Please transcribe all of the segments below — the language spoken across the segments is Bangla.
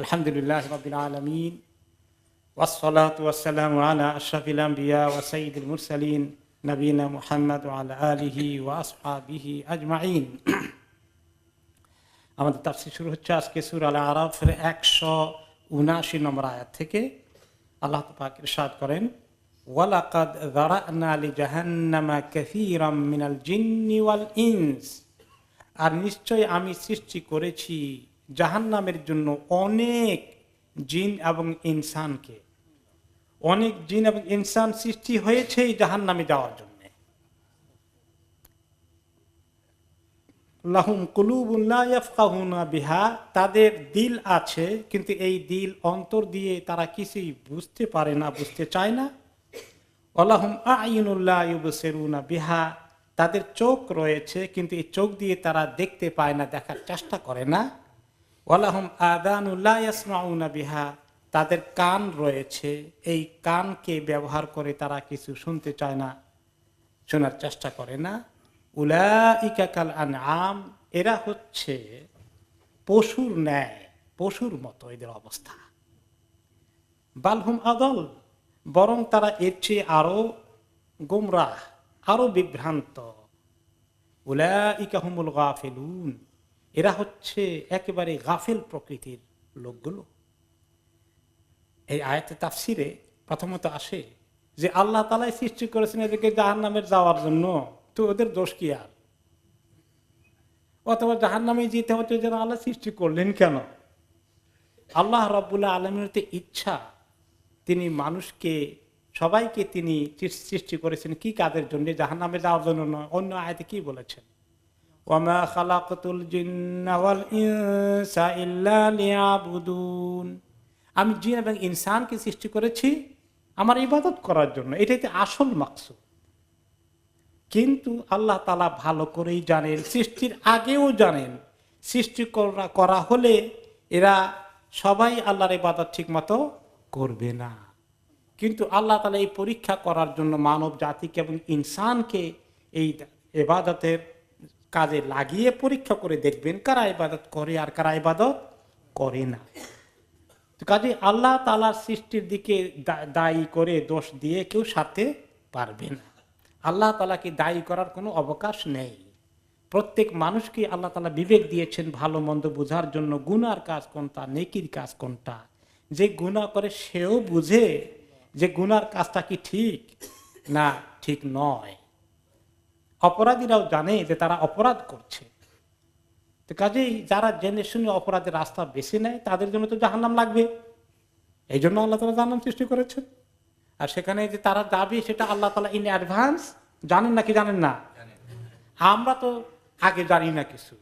আলহামদুলিল্লাহ রাব্বিল আলামিন ওয়াসসালাতু ওয়াসসালামু আলা আশরাফিল আমবিয়া ওয়া সাইয়্যিদিল মুরসালিন নবিয়িনা মুহাম্মদ ওয়া আলা আলিহি ওয়া আসহাবিহি আজমাইন। আমাদের তাফসীর শুরু হচ্ছে আজকে সূরা আল আরাফের 179 নম্বর আয়াত থেকে। আল্লাহ পাক ইরশাদ করেন, ওয়ালাকাদ যারা'না লিজাহান্নামা কাসীরাম মিনাল জিন্নি ওয়াল ইনস, আর নিশ্চয় আমি সৃষ্টি করেছি জাহান্নামের জন্য অনেক জিন এবং ইনসানকে। অনেক জিন এবং ইনসান সৃষ্টি হয়েছে এই জাহান্নামে যাওয়ার জন্য। লাহুম কুলুবুন লা ইয়াফকাহুনা বিহা, তাদের দিল আছে কিন্তু এই দিল অন্তর দিয়ে তারা কিছুই বুঝতে পারে না, বুঝতে চায় না। ওয়ালাহুম আ'য়ুনুন লা ইউবসিরুনা বিহা, তাদের চোখ রয়েছে কিন্তু এই চোখ দিয়ে তারা দেখতে পায় না, দেখার চেষ্টা করে না। ওয়ালাহুম আযানুন লা ইয়াসমাউনা বিহা, তাদের কান রয়েছে, এই কানকে ব্যবহার করে তারা কিছু শুনতে চায় না, শোনার চেষ্টা করে না। উলাইকা কাল আনআম, এরা হচ্ছে পশুর ন্যায়, পশুর মতো এদের অবস্থা। বালহুম আদল, বরং তারা এর চেয়ে আরো গোমরাহ, আরো বিভ্রান্ত। উলাইকা হুমুল গাফিলুন, এরা হচ্ছে একেবারে গাফিল প্রকৃতির লোকগুলো। এই আয়াতে তাফসিরে প্রথমত আসে যে আল্লাহ তাআলাই সৃষ্টি করেছেন এদেরকে জাহান্নামে যাওয়ার জন্য, তো ওদের দোষ কি আর? অথবা জাহান্নামে যেতে হচ্ছে যেন আল্লাহ সৃষ্টি করলেন কেন? আল্লাহ রাব্বুল আলামিনের ইচ্ছা, তিনি মানুষকে সবাইকে তিনি সৃষ্টি করেছেন কি কাজের জন্য? জাহান্নামে যাওয়ার জন্য নয়। অন্য আয়াতে কি বলেছেন? ওয়ামা খালাকতুল জিন্না ওয়াল ইনসা ইল্লা লিয়াবুদুন, আমি জিন এবং ইনসানকে সৃষ্টি করেছি আমার ইবাদত করার জন্য, এটাই তো আসল মাকসুদ। কিন্তু আল্লাহ তাআলা ভালো করেই জানেন, সৃষ্টির আগেও জানেন সৃষ্টি করা হলে এরা সবাই আল্লাহর ইবাদত ঠিক মতো করবে না। কিন্তু আল্লাহ তাআলা এই পরীক্ষা করার জন্য মানব জাতিকে এবং ইনসানকে এই ইবাদতের কাজে লাগিয়ে পরীক্ষা করে দেখবেন কারা ইবাদত করে আর কারা ইবাদত করে না। কাজে আল্লাহ তাআলার সৃষ্টির দিকে দায়ী করে দোষ দিয়ে কেউ সারতে পারবে না। আল্লাহ তাআলাকে দায়ী করার কোনো অবকাশ নেই। প্রত্যেক মানুষকে আল্লাহ তাআলা বিবেক দিয়েছেন ভালো মন্দ বোঝার জন্য, গুনার কাজ কোনটা, নেকির কাজ কোনটা। যে গুনাহ করে সেও বুঝে যে গুনার কাজটা কি ঠিক না ঠিক নয়। অপরাধীরাও জানে যে তারা অপরাধ করছে। তো কাজেই যারা জেনে শুনে অপরাধের রাস্তা বেছে নেয় তাদের জন্য তো জাহান্নাম লাগবে। এই জন্য আল্লাহ তাআলা জাহান্নাম সৃষ্টি করেছেন। আর সেখানে যে তারা যাবে সেটা আল্লাহ তাআলা ইন অ্যাডভান্স জানেন নাকি জানেন না? আমরা তো আগে জানি না কিছু,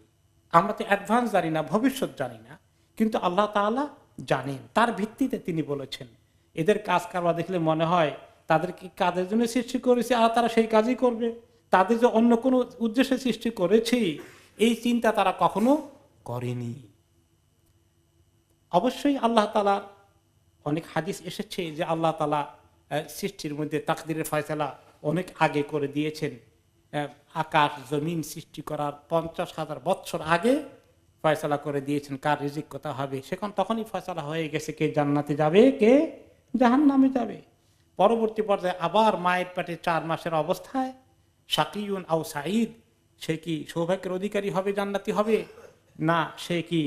আমরা তো অ্যাডভান্স জানি না, ভবিষ্যৎ জানি না, কিন্তু আল্লাহ তাআলা জানেন। তার ভিত্তিতে তিনি বলেছেন এদের কাজ কারবার দেখলে মনে হয় তাদেরকে কাজের জন্য সৃষ্টি করেছে আর তারা সেই কাজই করবে। তাদের যে অন্য কোনো উদ্দেশ্যে সৃষ্টি করেছি এই চিন্তা তারা কখনো করেনি। অবশ্যই আল্লাহ তাআলা অনেক হাদিস এসেছে যে আল্লাহ তাআলা সৃষ্টির মধ্যে তাকদীরের ফয়সালা অনেক আগে করে দিয়েছেন। আকাশ জমিন সৃষ্টি করার 50,000 বছর আগে ফয়সালা করে দিয়েছেন কার রিজিক কত হবে। সেখান তখনই ফয়সালা হয়ে গেছে কে জান্নাতে যাবে কে জাহান্নামে যাবে। পরবর্তী পর্যায়ে আবার মায়ের পেটে 4 মাসের অবস্থায় শাকিউন আও সাঈদ, সে কি সৌভাগ্যের অধিকারী হবে, জান্নাতি হবে, না সে কি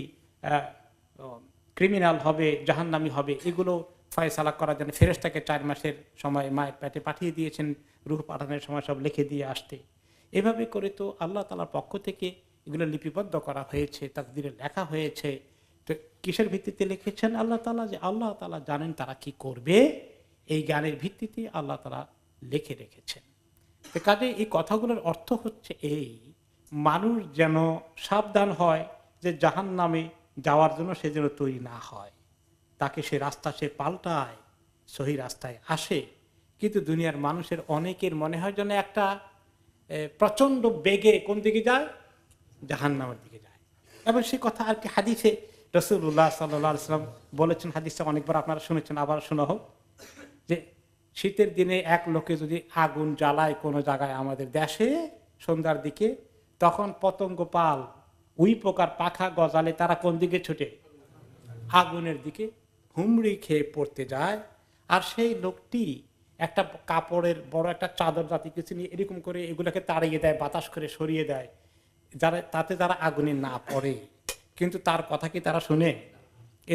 ক্রিমিনাল হবে, জাহান্নামী হবে, এগুলো ফয়সালা করার জন্য ফেরেশতাকে 4 মাসের সময় মায়ের পেটে পাঠিয়ে দিয়েছেন রূহ পাঠানোর সময় সব লিখে দিয়ে আসতে। এভাবে করে তো আল্লাহ তাআলার পক্ষ থেকে এগুলো লিপিবদ্ধ করা হয়েছে, তাকদীরে লেখা হয়েছে। তো কিসের ভিত্তিতে লিখেছেন আল্লাহ তাআলা? যে আল্লাহ তাআলা জানেন তারা কি করবে, এই জ্ঞানের ভিত্তিতে আল্লাহ তাআলা লিখে রেখেছেন। তো কাজে এই কথাগুলোর অর্থ হচ্ছে এই, মানুষ যেন সাবধান হয় যে জাহান্নামে যাওয়ার জন্য সে যেন তৈরি না হয়, তাকে সে রাস্তা সে পাল্টায়, সহি রাস্তায় আসে। কিন্তু দুনিয়ার মানুষের অনেকের মনে হয় যেন একটা প্রচন্ড বেগে কোন দিকে যায়, জাহান্নামের দিকে যায়। এবং সে কথা আর কি হাদিসে রাসূলুল্লাহ সাল্লাল্লাহু আলাইহি ওয়াসাল্লাম বলেছেন, হাদিসটা অনেকবার আপনারা শুনেছেন, আবার শোনা হোক, যে শীতের দিনে এক লোকে যদি আগুন জ্বালায় কোনো জায়গায় আমাদের দেশে সন্ধ্যার দিকে, তখন পতঙ্গ পাল উই পোকার পাখা গজালে তারা কোন দিকে ছুটে? আগুনের দিকে হুমড়ি খেয়ে পড়তে যায়। আর সেই লোকটি একটা কাপড়ের বড় একটা চাদর জাতি কিছু নিয়ে এরকম করে এগুলোকে তাড়িয়ে দেয়, বাতাস করে সরিয়ে দেয়, তাতে তারা আগুনে না পড়ে। কিন্তু তার কথা কি তারা শুনে?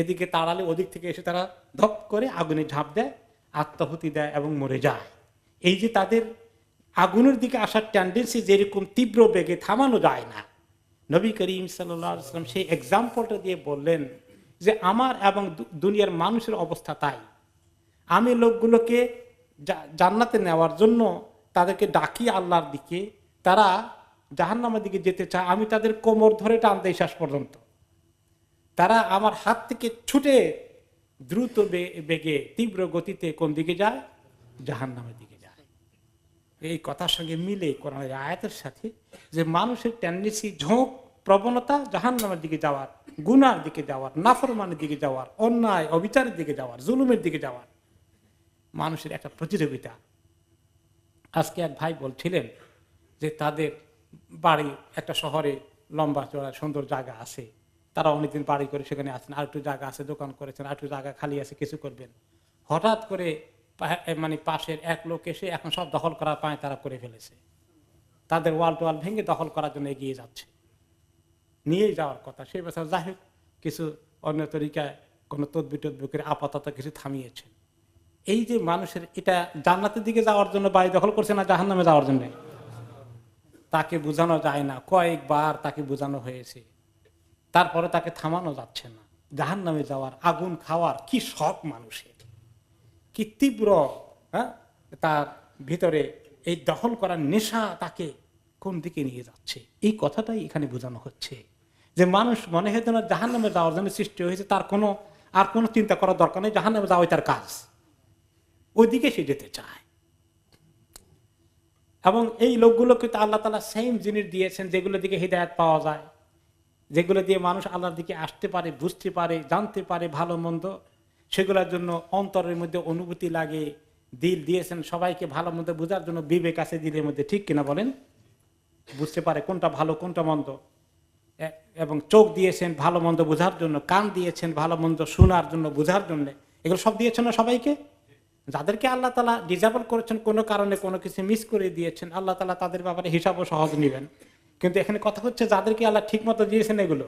এদিকে তাড়ালে ওদিক থেকে এসে তারা ধপ করে আগুনে ঝাঁপ দেয়, আত্মাহুতি দেয় এবং মরে যায়। এই যে তাদের আগুনের দিকে আসার টেন্ডেন্সি যেরকম তীব্র বেগে থামানো যায় না, নবী করিম সাল্লাল্লাহু আলাইহি ওয়াসাল্লাম সেই এক্সাম্পলটা দিয়ে বললেন যে আমার এবং দুনিয়ার মানুষের অবস্থা তাই। আমি লোকগুলোকে জান্নাতে নেওয়ার জন্য তাদেরকে ডাকি আল্লাহর দিকে, তারা জাহান্নামের দিকে যেতে চায়, আমি তাদের কোমর ধরে টান দেই শেষ পর্যন্ত। তারা আমার হাত থেকে ছুটে দ্রুত বেগে তীব্র গতিতে কোন দিকে যায়? জাহান্নামের দিকে যায়। এই কথার সঙ্গে মিলে কোরআনের আয়াতের সাথে যে মানুষের টেন্ডেন্সি, ঝোঁক, প্রবণতা জাহান্নামের দিকে যাওয়ার, গুনার দিকে যাওয়ার, নাফরমানের দিকে যাওয়ার, অন্যায় অবিচারের দিকে যাওয়ার, জুলুমের দিকে যাওয়ার মানুষের একটা প্রতিযোগিতা। আজকে এক ভাই বলছিলেন যে তাদের বাড়ি একটা শহরে লম্বা চড়া সুন্দর জায়গা আছে, তারা অনেকদিন বাড়ি করে সেখানে আছেন, আর একটু জায়গা আছে, দোকান করেছেন, আর একটু জায়গা খালি আছে, কিছু করবেন। হঠাৎ করে মানে পাশের এক লোক এসে এখন সব দখল করার পায় তারা করে ফেলেছে। তাদের ওয়াল টোয়াল ভেঙে দখল করার জন্য এগিয়ে যাচ্ছে, নিয়ে যাওয়ার কথা। সেই বছর যাই হোক কিছু অন্য তরিকায় কোনো তদবির টদবির করে আপাতত কিছু থামিয়েছে। এই যে মানুষের এটা জান্নাতের দিকে যাওয়ার জন্য বাড়ি দখল করছে না জাহান্নামে যাওয়ার জন্য? তাকে বোঝানো যায় না, কয়েকবার তাকে বোঝানো হয়েছে, তারপরে তাকে থামানো যাচ্ছে না। জাহান্নামে যাওয়ার, আগুন খাওয়ার কি শখ মানুষের, কি তীব্র, হ্যাঁ, তার ভিতরে এই দখল করার নেশা তাকে কোন দিকে নিয়ে যাচ্ছে, এই কথাটাই এখানে বোঝানো হচ্ছে। যে মানুষ মনে হতো না জাহান্নামে যাওয়ার জন্য সৃষ্টি হয়েছে, তার কোনো আর কোনো চিন্তা করার দরকার নেই, জাহান্নামে যাওয়াই তার কাজ, ওইদিকে সে যেতে চায়। এবং এই লোকগুলোকে তো আল্লাহ তাআলা সেম জিনিস দিয়েছেন যেগুলো দিকে হিদায়াত পাওয়া যায়, যেগুলো দিয়ে মানুষ আল্লাহর দিকে আসতে পারে, বুঝতে পারে, জানতে পারে ভালো মন্দ, সেগুলোর জন্য অন্তরের মধ্যে অনুভূতি লাগে। দিল দিয়েছেন সবাইকে ভালো মন্দ বোঝার জন্য, বিবেক আছে দিলের মধ্যে, ঠিক কিনা বলেন? বুঝতে পারে কোনটা ভালো কোনটা মন্দ। এবং চোখ দিয়েছেন ভালো মন্দ বোঝার জন্য, কান দিয়েছেন ভালো মন্দ শোনার জন্য, বোঝার জন্য, এগুলো সব দিয়েছেন না সবাইকে? যাদেরকে আল্লাহ তাআলা ডিসেবল করেছেন কোনো কারণে, কোনো কিছু মিস করে দিয়েছেন, আল্লাহ তাআলা তাদের ব্যাপারে হিসাবও সহজ নেবেন। কিন্তু এখানে কথা হচ্ছে যাদেরকে আল্লাহ ঠিক মতো দিয়েছেন এগুলো,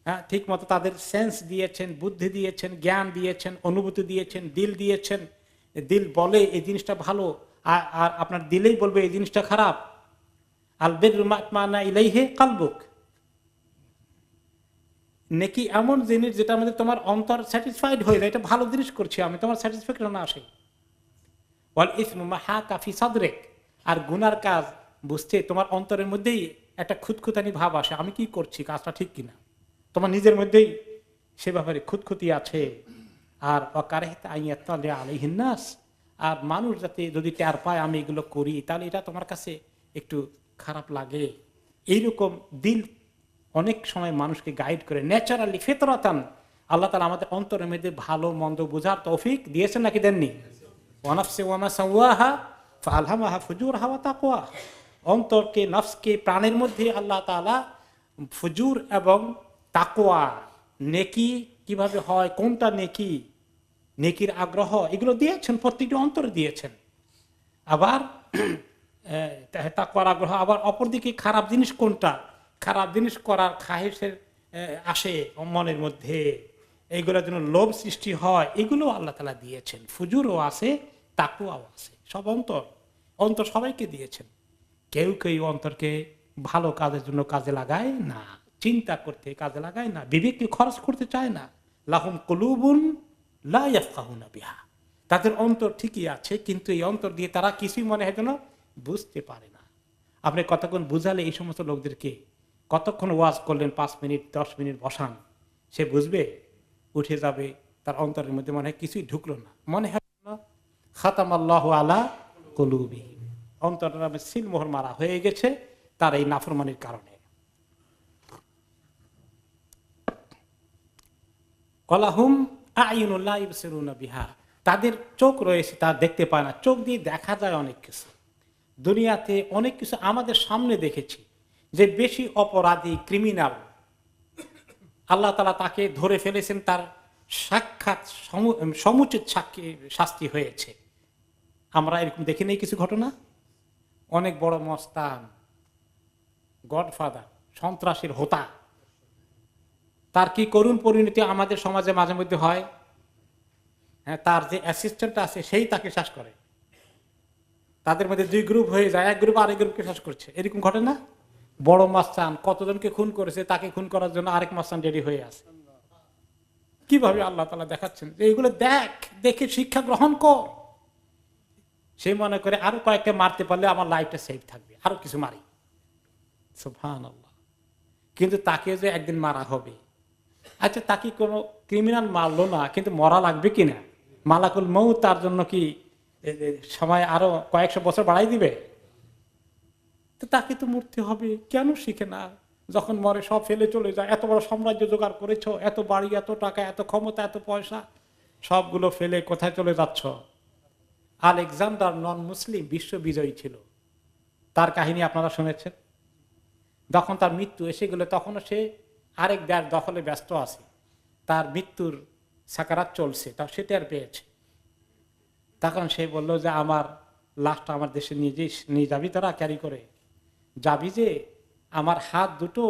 হ্যাঁ, ঠিক মতো তাদের সেন্স দিয়েছেন, বুদ্ধি দিয়েছেন, জ্ঞান দিয়েছেন, অনুভূতি দিয়েছেন, দিল দিয়েছেন। দিল বলে এই জিনিসটা ভালো, আর আপনার দিলেই বলবে এই জিনিসটা খারাপ। আল বিররু মা ইতমাআন্না ইলাইহি কালবুক, নেকি এমন জিনিস যেটা আমাদের তোমার অন্তর স্যাটিসফাইড হয়ে যায়, এটা ভালো জিনিস করছি আমি, তোমার স্যাটিসফ্যাকশন আসে। ওয়াল ইসমু মা হাকা ফি সাদরিক, আর গুনার কাজ বুঝতে তোমার অন্তরের মধ্যেই একটা খুঁতখুঁতানি ভাব আসে, আমি কি করছি, কাজটা ঠিক কিনা, তোমার নিজের মধ্যেই সে ব্যাপারে খুঁতখুঁতি আছে। আর ওয়াকারিহতা আইয়াত্তালি আলাইহিন নাস, আর মানুষ যাতে যদি টের পায় আমি এগুলো করি, তাহলে এটা তোমার কাছে একটু খারাপ লাগে। এইরকম দিল অনেক সময় মানুষকে গাইড করে ন্যাচারালি, ফিতরাতান। আল্লাহ তাআলা আমাদের অন্তরের মধ্যে ভালো মন্দ বোঝার তৌফিক দিয়েছেন নাকি দেননি? ওয়া নাফসি ওয়া মা সাওয়াহা ফাআলহামাহা ফুজুরহা ওয়া তাকওয়া, অন্তরকে, নফসকে, প্রাণের মধ্যে আল্লাহ তাআলা ফুজুর এবং তাকওয়া, নেকি কিভাবে হয়, কোনটা নেকি, নেকির আগ্রহ, এগুলো দিয়েছেন, প্রত্যেকটি অন্তরে দিয়েছেন। আবার তাকওয়ার আগ্রহ, আবার অপরদিকে খারাপ জিনিস কোনটা, খারাপ জিনিস করার খাহেশের আসে মনের মধ্যে, এইগুলোর জন্য লোভ সৃষ্টি হয়, এগুলো আল্লাহ তাআলা দিয়েছেন। ফুজুরও আছে, তাকওয়াও আছে, সব অন্তর, অন্তর সবাইকে দিয়েছেন। কেউ কেউ অন্তরকে ভালো কাজের জন্য কাজে লাগায় না, চিন্তা করতে কাজে লাগায় না, বিবেককে খরচ করতে চায় না। লাহুম কুলুবুন লা ইয়াফকাহুনা বিহা, তাদের অন্তর ঠিকই আছে, কিন্তু এই অন্তর দিয়ে তারা কিছুই মনে হয় যেন বুঝতে পারে না। আপনি কতক্ষণ বুঝালে এই সমস্ত লোকদেরকে, কতক্ষণ ওয়াজ করলেন, 5 মিনিট 10 মিনিট বসান, সে বুঝবে? উঠে যাবে, তার অন্তরের মধ্যে মনে হয় কিছুই ঢুকলো না, মনে হয় খাতামাল্লাহু আলা কুলুবিহিম, অন্তরের নামে সিলমোহর মারা হয়ে গেছে তার এই নাফরমানির কারণে। কলাহুম আয়ুনুন লা ইবসিরুনা বিহা, তাদের চোখ রয়েছে, তা দেখতে পায় না। চোখ দিয়ে দেখা যায় অনেক কিছু, দুনিয়াতে অনেক কিছু আমাদের সামনে দেখেছি, যে বেশি অপরাধী, ক্রিমিনাল, আল্লাহ তাআলা তাকে ধরে ফেলেছেন, তার সাক্ষাৎ সমুচিত শাস্তি হয়েছে। আমরা এরকম দেখি নাই কিছু ঘটনা? অনেক বড় মস্তান, গডফাদার, সন্ত্রাসীর হোতা, তার কি করুণ পরিণতি আমাদের সমাজে মাঝে মধ্যে হয়। হ্যাঁ, তার যে অ্যাসিস্ট্যান্ট আছে সেই তাকে শ্বাস করে, তাদের মধ্যে দুই গ্রুপ হয়ে যায়, এক গ্রুপ আরেক গ্রুপকে শ্বাস করছে। এরকম ঘটে না? বড় মাস্তান কতজনকে খুন করেছে, তাকে খুন করার জন্য আরেক মাস্তান রেডি হয়ে আছে। কিভাবে আল্লাহ তাআলা দেখাচ্ছেন যে এইগুলো দেখে শিক্ষা গ্রহণ কর। সে মনে করে আরো কয়েকটা মারতে পারলে আমার লাইফটা সেফ থাকবে, আরো কিছু মারি। সুবহানাল্লাহ। কিন্তু তাকে যে একদিন মারা হবে, আচ্ছা তাকে কোনো ক্রিমিনাল মারলো না, কিন্তু মরা লাগবে কিনা? মালাকুল মউত তার জন্য কি সময় আরো কয়েকশো বছর বাড়াই দিবে? তো তাকে তো মরতে হবে। কেন শিখে না? যখন মরে সব ফেলে চলে যায়। এত বড় সাম্রাজ্য জোগাড় করেছো, এত বাড়ি, এত টাকা, এত ক্ষমতা, এত পয়সা, সবগুলো ফেলে কোথায় চলে যাচ্ছ? আলেকজান্ডার নন মুসলিম বিশ্ব বিজয়ী ছিল, তার কাহিনী আপনারা শুনেছেন। যখন তার মৃত্যু এসে গেল, তখনও সে আরেক দেশ দখলে ব্যস্ত আছে, তার মৃত্যুর সাকারাত চলছে, তাও সে টের পেয়েছে। তখন সে বলল যে আমার লাশটা আমার দেশে নিয়ে যাবি, তোরা ক্যারি করে যাবি, যে আমার হাত দুটো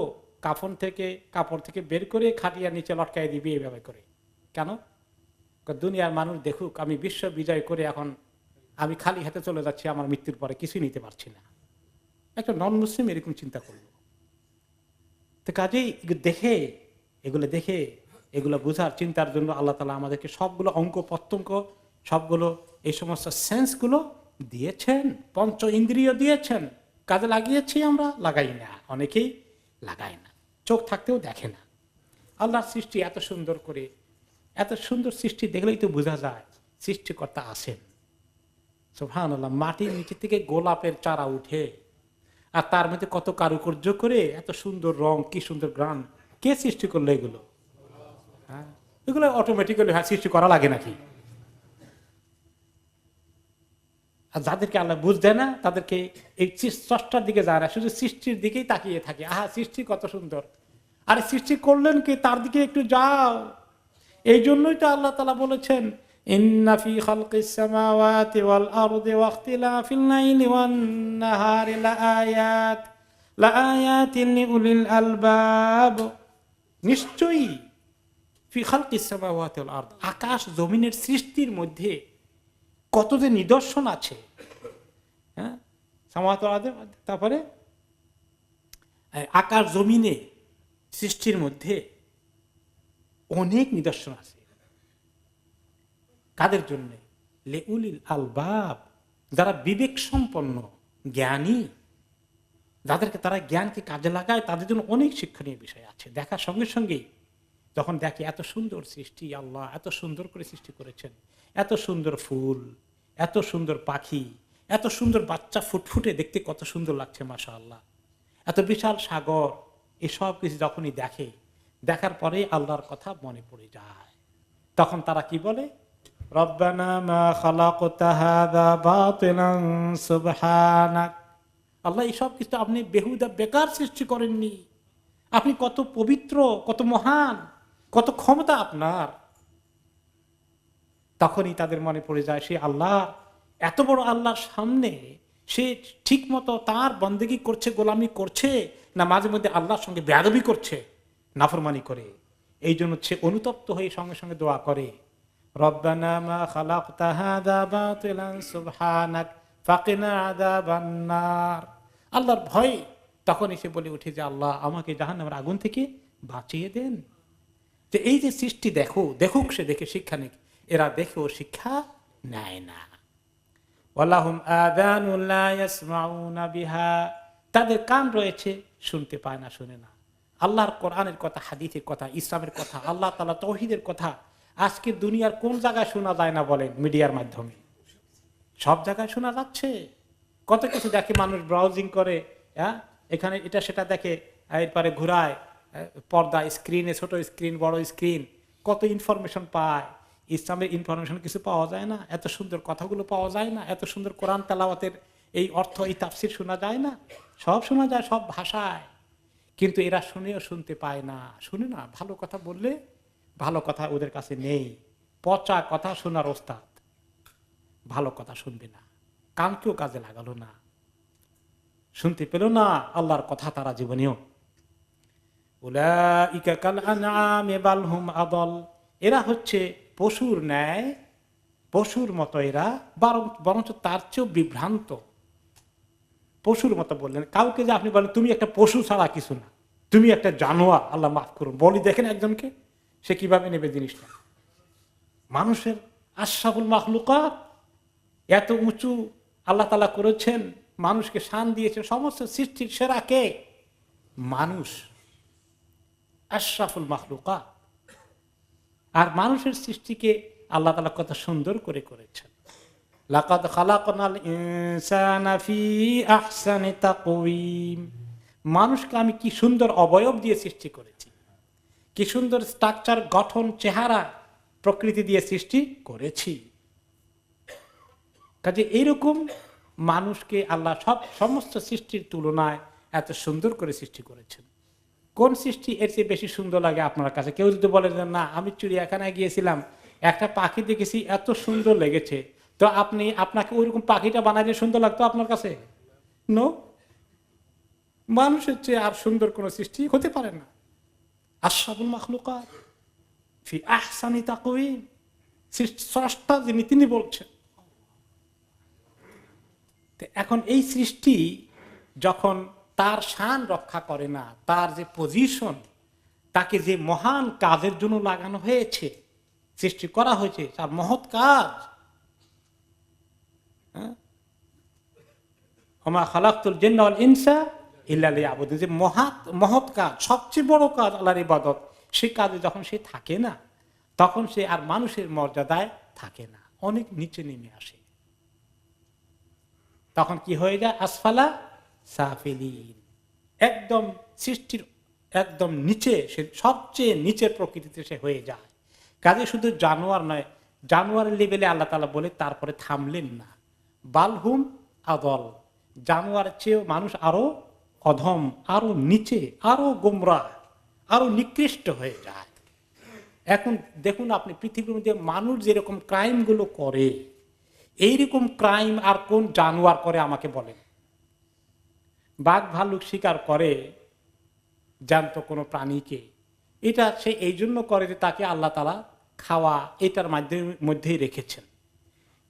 কাপড় থেকে বের করে খাটিয়ার নিচে লটকাই দিবি এইভাবে করে। কেন? দুনিয়ার মানুষ দেখুক আমি বিশ্ব বিজয় করে এখন আমি খালি হাতে চলে যাচ্ছি, আমার মৃত্যুর পরে কিছুই নিতে পারছি না। একটা নন মুসলিম এরকম চিন্তা করলো। তো কাজেই এগুলো বোঝার চিন্তার জন্য আল্লাহ তাআলা আমাদেরকে সবগুলো অঙ্ক প্রত্যঙ্ক, সবগুলো এই সমস্ত সেন্সগুলো দিয়েছেন, পঞ্চ ইন্দ্রিয় দিয়েছেন। কাজে লাগিয়েছি আমরা? লাগাই না, অনেকেই লাগায় না, চোখ থাকতেও দেখে না। আল্লাহর সৃষ্টি এত সুন্দর করে, এত সুন্দর সৃষ্টি দেখলেই তো বোঝা যায় সৃষ্টিকর্তা আছেন। সুবহানাল্লাহ। মাটির নিচে থেকে গোলাপের চারা উঠে, আর তার মধ্যে কত কারুকার্য করে এত সুন্দর রং, কি সুন্দর গ্রাম, কে সৃষ্টি করলো এগুলো? হ্যাঁ, এগুলো অটোমেটিক্যালি সৃষ্টি করা লাগে নাকি? আর যাদেরকে আল্লাহ বুঝ দেয় না, তাদেরকে এই স্রষ্টার দিকে যায় না, শুধু সৃষ্টির দিকেই তাকিয়ে থাকে। আহা, সৃষ্টি কত সুন্দর, আরে সৃষ্টি করলেন কি, তার দিকে একটু যাও। এই জন্যই তো আল্লাহ তাআলা বলেছেন, ইন্না ফি খালকিস সামাওয়াতি ওয়াল আরদি ওয়া ইখতিলাফিল লাইলি ওয়ান নাহারি লাআয়াতিন লিউলিল আলবাব। নিশ্চয়ই ফি খালকিস সামাওয়াতি ওয়াল আরদ, আকাশ জমিনের সৃষ্টির মধ্যে কত যে নিদর্শন আছে। হ্যাঁ, তারপরে আকাশ জমিনে সৃষ্টির মধ্যে অনেক নিদর্শন আছে। কাদের জন্য? লিউলিল আলবাব, যারা বিবেক সম্পন্ন, জ্ঞানী, যাদেরকে তারা জ্ঞানকে কাজে লাগায়, তাদের জন্য অনেক শিক্ষণীয় বিষয় আছে। দেখার সঙ্গে সঙ্গেই যখন দেখে এত সুন্দর সৃষ্টি, আল্লাহ এত সুন্দর করে সৃষ্টি করেছেন, এত সুন্দর ফুল, এত সুন্দর পাখি, এত সুন্দর বাচ্চা ফুটফুটে দেখতে কত সুন্দর লাগছে, মাশাআল্লাহ, এত বিশাল সাগর, এসব কিছু যখনই দেখার পরে আল্লাহর কথা মনে পড়ে যায়। তখন তারা কি বলে? রব্বানা মা খালাকতা হাযা বাতিলান সুবহানাক। আল্লাহ, এইসব কিছু আপনি বেহুদা বেকার সৃষ্টি করেননি, আপনি কত পবিত্র, কত মহান, কত ক্ষমতা আপনার। তখনই তাদের মনে পড়ে যায় সে আল্লাহ, এত বড় আল্লাহর সামনে সে ঠিক মতো তার বন্দেগী করছে, গোলামি করছে, না মাঝে মধ্যে আল্লাহর সঙ্গে বেয়াদবি করছে, নাফরমানি করে। এই জন্য সে অনুতপ্ত হয়ে সঙ্গে সঙ্গে দোয়া করে, রব্বানা মা খালাকতা হাযা বাতিলান সুবহানাক ফাকিনা আযাবান নার। আল্লাহর ভয় তখন এসে বলে উঠে যে আল্লাহ, আমাকে জাহান্নামের আগুন থেকে বাঁচিয়ে দেন। যে এই যে সৃষ্টি দেখুক, সে দেখে শিক্ষা নিক, এরা দেখেও শিক্ষা নেয় না। ওয়ালাহুম আযানুন লা ইয়াসমাউনা বিহা, তাদের কান রয়েছে, শুনতে পায় না, শুনে না। আল্লাহর কোরআনের কথা, হাদিসের কথা, ইসলামের কথা, আল্লাহ তাআলা তাওহীদের কথা আজকে দুনিয়ার কোন জায়গায় শোনা যায় না বলেন? মিডিয়ার মাধ্যমে সব জায়গায় শোনা যাচ্ছে। কত কিছু দেখে মানুষ, ব্রাউজিং করে, এখানে এটা সেটা দেখে, এরপরে ঘুরায় পর্দা, স্ক্রিনে, ছোট স্ক্রিন, বড় স্ক্রিন, কত ইনফরমেশন পায়। ইসলামের ইনফরমেশন কিছু পাওয়া যায় না? এত সুন্দর কথাগুলো পাওয়া যায় না? এত সুন্দর কোরআন তেলাওয়াতের এই অর্থ, এই তাফসির শোনা যায় না? সব শোনা যায়, সব ভাষায়। কিন্তু এরা শুনেও শুনতে পায় না, শুনে না। ভালো কথা বললে ভালো কথা ওদের কাছে নেই, পচা কথা শোনার ওস্তাদ, ভালো কথা শুনবে না, কানকেও কাজে লাগালো না, শুনতে পেল না আল্লাহর কথা তারা জীবনেও। উলাইকা কাল আনআমি বাল হুম আদল, এরা হচ্ছে পশুর ন্যায়, পশুর মতো এরা, বরঞ্চ তার চেয়েও বিভ্রান্ত। পশুর মতো বললেন কাউকে, যে আপনি বলেন তুমি একটা পশু ছাড়া কিছু না, তুমি একটা জানোয়ার, আল্লাহ মাফ করুন, বলি দেখেন একজনকে, সে কিভাবে নেবে জিনিসটা। মানুষের আশরাফুল মাখলুকাত, এত উঁচু আল্লাহ তাআলা করেছেন, মানুষকে শান দিয়েছেন, সমস্ত সৃষ্টির সেরা কে? মানুষ, আশরাফুল মাখলুকাত। আর মানুষের সৃষ্টিকে আল্লাহ তাআলা কত সুন্দর করে করেছেন। লাকাদ খালাকনাল ইনসানা ফি আহসানি তাকওয়িম, মানুষকে আমি কি সুন্দর অবয়ব দিয়ে সৃষ্টি করেছি, কি সুন্দর স্ট্রাকচার, গঠন, চেহারা, প্রকৃতি দিয়ে সৃষ্টি করেছি। কাজে এইরকম মানুষকে আল্লাহ সমস্ত সৃষ্টির তুলনায় এত সুন্দর করে সৃষ্টি করেছেন। কোন সৃষ্টি এর চেয়ে বেশি সুন্দর লাগে আপনার কাছে? কেউ যদি বলে যে না, আমি চিড়িয়াখানায় গিয়েছিলাম, একটা পাখি দেখেছি, এত সুন্দর লেগেছে, তো আপনাকে ওইরকম পাখিটা বানাইলে সুন্দর লাগতো আপনার কাছে? নো, মানুষের চেয়ে আর সুন্দর কোন সৃষ্টি হতে পারে না। আশরাফুল মাখলুকাত ফি আহসানি তাকওয়িম, স্রষ্টা যিনি তিনি বলছেন। এখন এই সৃষ্টি যখন তার শান রক্ষা করে না, তার যে পজিশন, তাকে যে মহান কাজের জন্য লাগানো হয়েছে, সৃষ্টি করা হয়েছে, তার মহৎ কাজ, ওমা খালাকতুল জিন্না ওয়াল ইনসা ইল্লা লিয়াবুদুন, যে মহৎ কাজ, সবচেয়ে বড় কাজ আল্লাহর ইবাদত, সেই কাজে যখন সে থাকে না, তখন সে আর মানুষের মর্যাদায় থাকে না, অনেক নিচে নেমে আসে। তখন কি হয়ে যায়? আসফালা সাফিলিন, একদম সৃষ্টির একদম নিচে, সে সবচেয়ে নিচের প্রকৃতিতে সে হয়ে যায়। কাজে শুধু জানোয়ার নয়, জানোয়ারের লেভেলে আল্লাহ তাআলা বলে তারপরে থামলেন না, বালহুম আদল, জানোয়ারের চেয়েও মানুষ আরো অধম, আরো নিচে, আরো গোমরাহ, আরো নিকৃষ্ট হয়ে যায়। এখন দেখুন আপনি পৃথিবীর মধ্যে মানুষ যেরকম ক্রাইম গুলো করে, এইরকম ক্রাইম আর কোন জানোয়ার করে আমাকে বলেন? বাঘ ভাল্লুক শিকার করে জ্যান্ত কোনো প্রাণীকে, এটা সে এই জন্য করে যে তাকে আল্লাহ তাআলা খাওয়া এটার মধ্যেই রেখেছেন,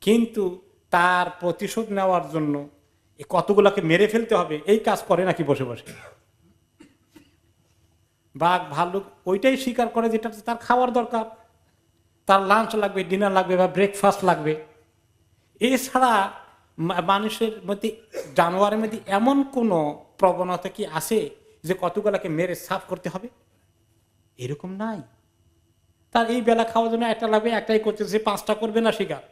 কিন্তু তার প্রতিশোধ নেওয়ার জন্য কতগুলোকে মেরে ফেলতে হবে এই কাজ করে নাকি বসে বসে? বাঘ ভাল্লুক ওইটাই শিকার করে যেটা তার খাওয়ার দরকার, তার লাঞ্চ লাগবে, ডিনার লাগবে, বা ব্রেকফাস্ট লাগবে। এছাড়া মানুষের মধ্যে, জানোয়ারের মধ্যে এমন কোন প্রবণতা কি আছে যে কতগুলাকে মেরে সাফ করতে হবে? এরকম নাই। তার এই বেলা খাওয়ার জন্য একটা লাগবে, একটাই করছে, সে 5টা করবে না শিকার,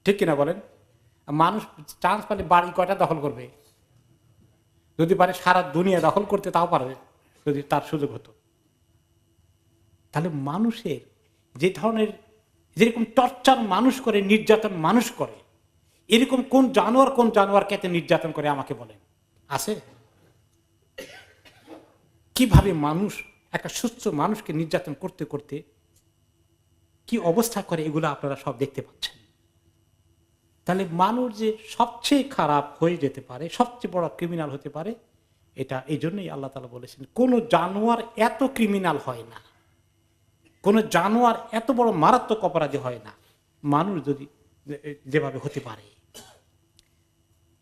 ঠিক কিনা বলেন? মানুষ চান্স পালে বাড়ি কয়টা দখল করবে? যদি পারে সারা দুনিয়া দখল করতে, তাও পারবে যদি তার সুযোগ হতো। তাহলে মানুষের যে ধরনের, যেরকম টর্চার মানুষ করে, নির্যাতন মানুষ করে, এরকম কোন জানোয়ারকে এত নির্যাতন করে আমাকে বলেন? আছে? কিভাবে মানুষ একটা সুস্থ মানুষকে নির্যাতন করতে করতে কি অবস্থা করে, এগুলো আপনারা সব দেখতে পাচ্ছেন। তাহলে মানুষ যে সবচেয়ে খারাপ হয়ে যেতে পারে, সবচেয়ে বড় ক্রিমিনাল হতে পারে, এটা এই জন্যই আল্লাহ তাআলা বলেছেন কোন জানোয়ার এত ক্রিমিনাল হয় না, কোন জানোয়ার এত বড় মারাত্মক অপরাধী হয় না, মানুষ যদি যেভাবে হতে পারে।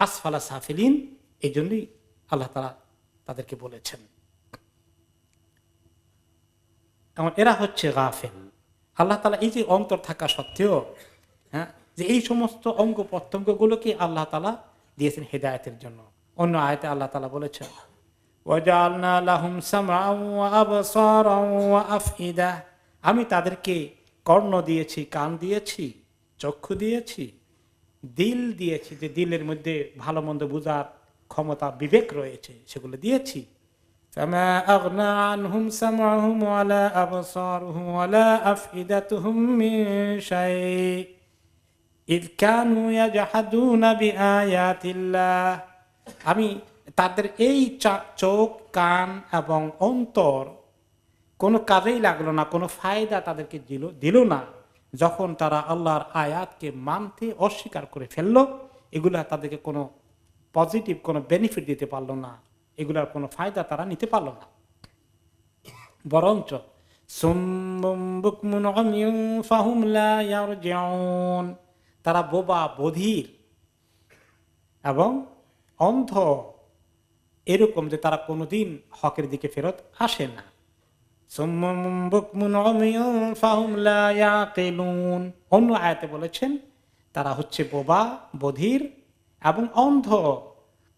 আসফালা সাফিলিন, এই জন্যই আল্লাহ তাআলা তাদেরকে বলেছেন। এবং এরা হচ্ছে গাফেল। আল্লাহ তাআলা এই যে অন্তর থাকা সত্ত্বেও, হ্যাঁ, যে এই সমস্ত অঙ্গ প্রত্যঙ্গ গুলোকে আল্লাহ তাআলা দিয়েছেন হেদায়েতের জন্য। অন্য আয়াতে আল্লাহ তাআলা বলেছেন ওয়াজআলনা লাহুম সামআন ওয়া আবসারান ওয়া আফইদা, আমি তাদেরকে কর্ণ দিয়েছি, কান দিয়েছি, চক্ষু দিয়েছি, দিল দিয়েছি, যে দিলের মধ্যে ভালো মন্দ বুঝার ক্ষমতা, বিবেক রয়েছে, সেগুলো দিয়েছি। ফামা আগনা আনহুম সামউহুম ওয়ালা আবসারুহুম ওয়ালা আফইদাতুহুম মিন শাই ইয কানু ইয়াজহাদুনা বিআয়াতিল্লাহ, আমি তাদের এই চোখ, কান এবং অন্তর কোনো কাজেই লাগলো না, কোনো ফায়দা তাদেরকে দিল না, যখন তারা আল্লাহর আয়াতকে মানতে অস্বীকার করে ফেললো। এগুলা তাদেরকে কোনো পজিটিভ কোনো বেনিফিট দিতে পারলো না, এগুলার কোনো ফায়দা তারা নিতে পারলো না। বরঞ্চ তারা বোবা, বধির এবং অন্ধ, এরকম যে তারা কোনোদিন হকের দিকে ফেরত আসে না। অন্য আয়াতে বলেছেন তারা হচ্ছে বোবা, বধির এবং অন্ধ,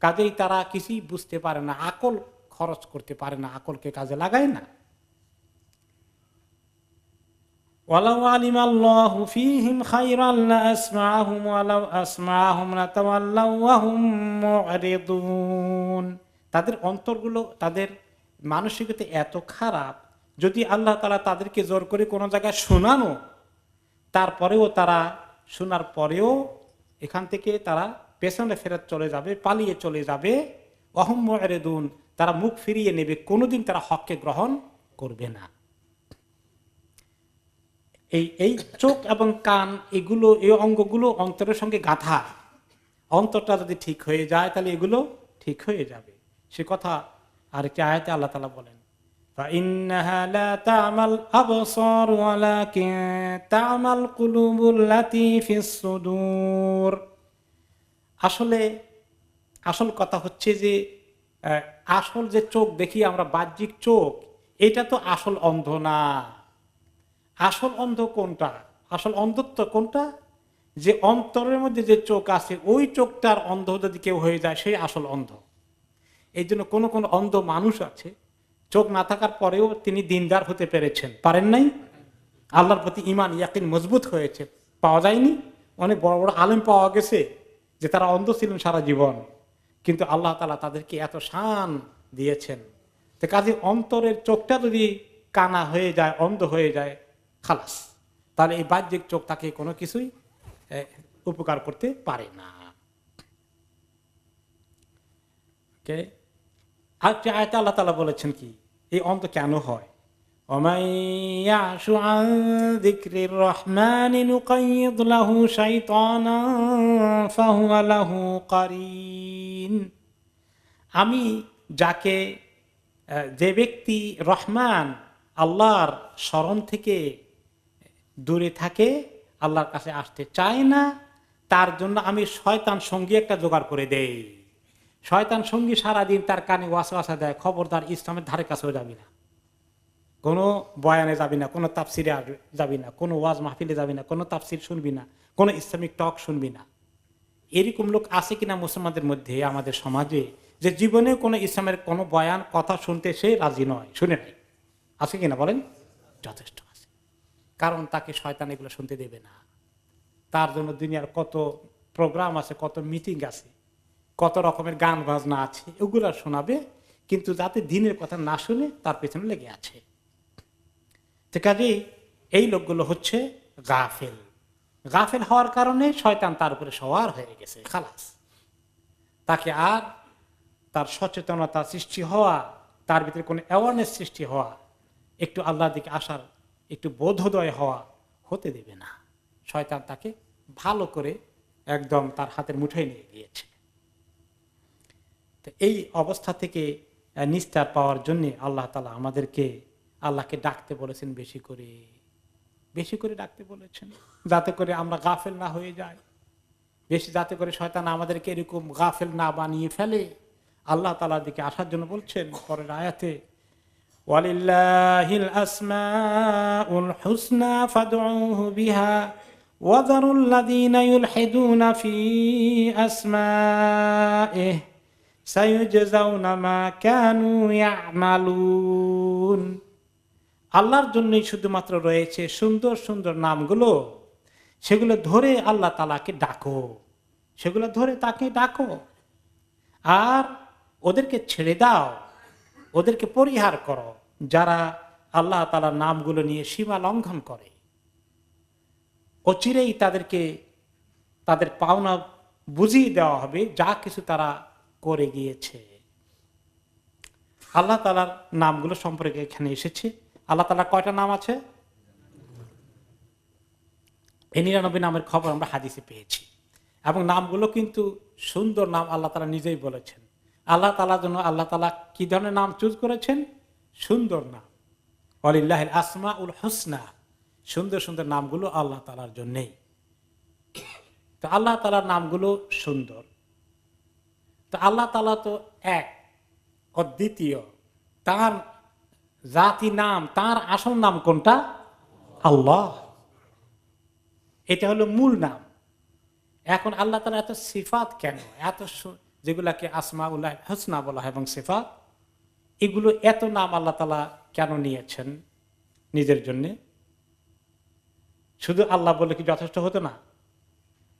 কাজেই তারা কিছুই বুঝতে পারে না, আকল খরচ করতে পারে না, আকলকে কাজে লাগায় না। ওয়ালাউ আলিমাল্লাহু ফীহিম খায়রান লাআসমাআহুম ওয়ালাউ আসমাআহুম লাতাওয়াল্লাউ ওয়া হুম মু'রিদুন। তাদের অন্তরগুলো, তাদের মানসিকতা এত খারাপ, যদি আল্লাহ তাআলা তাদেরকে জোর করে কোনো জায়গায় শোনানো, তারপরেও তারা শোনার পরেও এখান থেকে তারা পেছনে ফেরত চলে যাবে, পালিয়ে চলে যাবে। ওয়া হুম মু'রিদুন, তারা মুখ ফিরিয়ে নেবে, কোনোদিন তারা হককে গ্রহণ করবে না। এই চোখ এবং কান, এগুলো, এই অঙ্গগুলো অন্তরের সঙ্গে গাঁথা। অন্তরটা যদি ঠিক হয়ে যায় তাহলে এগুলো ঠিক হয়ে যাবে। সে কথা আরেকটি আয়াতে আল্লাহ তাআলা বলেন, فإنها لا تعمى الأبصار ولكن تعمى القلوب التي في الصدور। আসল কথা হচ্ছে যে আসল যে চোখ দেখি আমরা, বাহ্যিক চোখ, এটা তো আসল অন্ধ না। আসল অন্ধ কোনটা? আসল অন্ধত্ব কোনটা? যে অন্তরের মধ্যে যে চোখ আছে, ওই চোখটার অন্ধ যদি কেউ হয়ে যায়, সেই আসল অন্ধ। এই জন্য কোন কোন অন্ধ মানুষ আছে, চোখ না থাকার পরেও তিনি দিনদার হতে পেরেছেন, পারেন নাই। আল্লাহর প্রতি ঈমান, ইয়াকিন মজবুত হয়েছে, পাওয়া যায়নি। অনেক বড় বড় আলেম পাওয়া গেছে যে তারা অন্ধ ছিলেন সারা জীবন, কিন্তু আল্লাহ তাআলা তাদেরকে এত শান দিয়েছেন। তো কাজে অন্তরের চোখটা যদি কানা হয়ে যায়, অন্ধ হয়ে যায়, খালাস, তাহলে এই বাহ্যিক চোখ তাকে কোনো কিছুই উপকার করতে পারে না। আর আয়াতে আল্লাহ তাআলা বলেছেন কি, এই অন্ধ কেন হয়? ওয়ামান ইয়াশু আন যিকরির রহমানি নুকাইয়িদ লাহু শাইতানান ফাহুয়া লাহু কারিন। আমি যাকে, যে ব্যক্তি রহমান, আল্লাহর স্মরণ থেকে দূরে থাকে, আল্লাহর কাছে আসতে চায় না, তার জন্য আমি শয়তান সঙ্গী একটা জোগাড় করে দেই। শয়তান সঙ্গী সারাদিন তার কানে ওয়াসওয়াসা দেয়, খবরদার ইসলামের ধারে কাছেও যাবি না, কোনো বয়ানে যাবি না, কোনো তাফসিরে যাবি না, কোনো ওয়াজ মাহফিলে যাবি না, কোনো তাফসির শুনবি না, কোনো ইসলামিক টক শুনবি না। এরকম লোক আছে কিনা মুসলমানদের মধ্যে, আমাদের সমাজে, যে জীবনে কোনো ইসলামের কোনো বয়ান কথা শুনতে সে রাজি নয়, শুনে নাই? আছে কিনা বলেন? যথেষ্ট আছে। কারণ তাকে শয়তান এগুলো শুনতে দেবে না। তার জন্য দুনিয়ার কত প্রোগ্রাম আছে, কত মিটিং আছে, কত রকমের গান বাজনা আছে, ওগুলা শোনাবে, কিন্তু যাতে দিনের কথা না শুনে তার পেছনে লেগে আছে। তো কাজেই এই লোকগুলো হচ্ছে গাফেল। গাফেল হওয়ার কারণে শয়তান তার উপরে সওয়ার হয়ে গেছে, খালাস। তাকে আর তার সচেতনতা সৃষ্টি হওয়া, তার ভিতরে কোনো অ্যাওয়ারনেস সৃষ্টি হওয়া, একটু আল্লাহর দিকে আসার একটু বোধোদয় হওয়া হতে দেবে না। শয়তান তাকে ভালো করে একদম তার হাতের মুঠোয় নিয়ে গিয়েছে। তো এই অবস্থা থেকে নিস্তার পাওয়ার জন্য আল্লাহ তাআলা আমাদেরকে আল্লাহকে ডাকতে বলেছেন, বেশি করে ডাকতে বলেছেন, যাতে করে আমরা গাফেল না হয়ে যাই, যাতে করে শয়তান আমাদেরকে এরকম গাফেল না বানিয়ে ফেলে। আল্লাহ তাআলার দিকে আসার জন্য বলছেন পরের আয়াতে, ওয়ালিল্লাহিল আসমাউল হুসনা ফাদউহু বিহা ওয়াযারুল লাযীনা ইউলহিদুনা ফি আসমাইহি সায়ুজজাউনা মা কানু ইয়ামালুন। আল্লাহর জন্যই শুধুমাত্র রয়েছে সুন্দর সুন্দর নামগুলো, সেগুলো ধরে আল্লাহ তাআলাকে ডাকো, সেগুলো ধরে তাকে ডাকো, আর ওদেরকে ছেড়ে দাও, ওদেরকে পরিহার করো যারা আল্লাহ তাআলার নামগুলো নিয়ে সীমা লঙ্ঘন করে। অচিরেই তাদেরকে তাদের পাওনা বুঝিয়ে দেওয়া হবে, যা কিছু তারা করে গিয়েছে। আল্লাহ তাআলার নামগুলো সম্পর্কে এখানে এসেছে। আল্লাহ তাআলার কয়টা নাম আছে? এই 99 নামের খবর আমরা হাদিসে পেয়েছি, এবং নামগুলো কিন্তু সুন্দর নাম। আল্লাহ তাআলা নিজেই বলেছেন আল্লাহ তাআলার জন্য আল্লাহ তাআলা কি ধরনের নাম চুজ করেছেন? সুন্দর নাম। ওয়ালিল্লাহিল আসমাউল হুসনা, সুন্দর সুন্দর নামগুলো আল্লাহ তাআলার জন্যই। তো আল্লাহ তাআলার নামগুলো সুন্দর। তো আল্লাহ তাআলা তো এক, অদ্বিতীয়। তার জাতি নাম, তার আসল নাম কোনটা? আল্লাহ। এটা হলো মূল নাম। এখন আল্লাহ তাআলা এত সিফাত কেন, এত যেগুলাকে আসমাউল হুসনা বলা হয় এবং সিফাত, এগুলো এত নাম আল্লাহ তাআলা কেন নিয়েছেন নিজের জন্য? শুধু আল্লাহ বলে কি যথেষ্ট হতো না?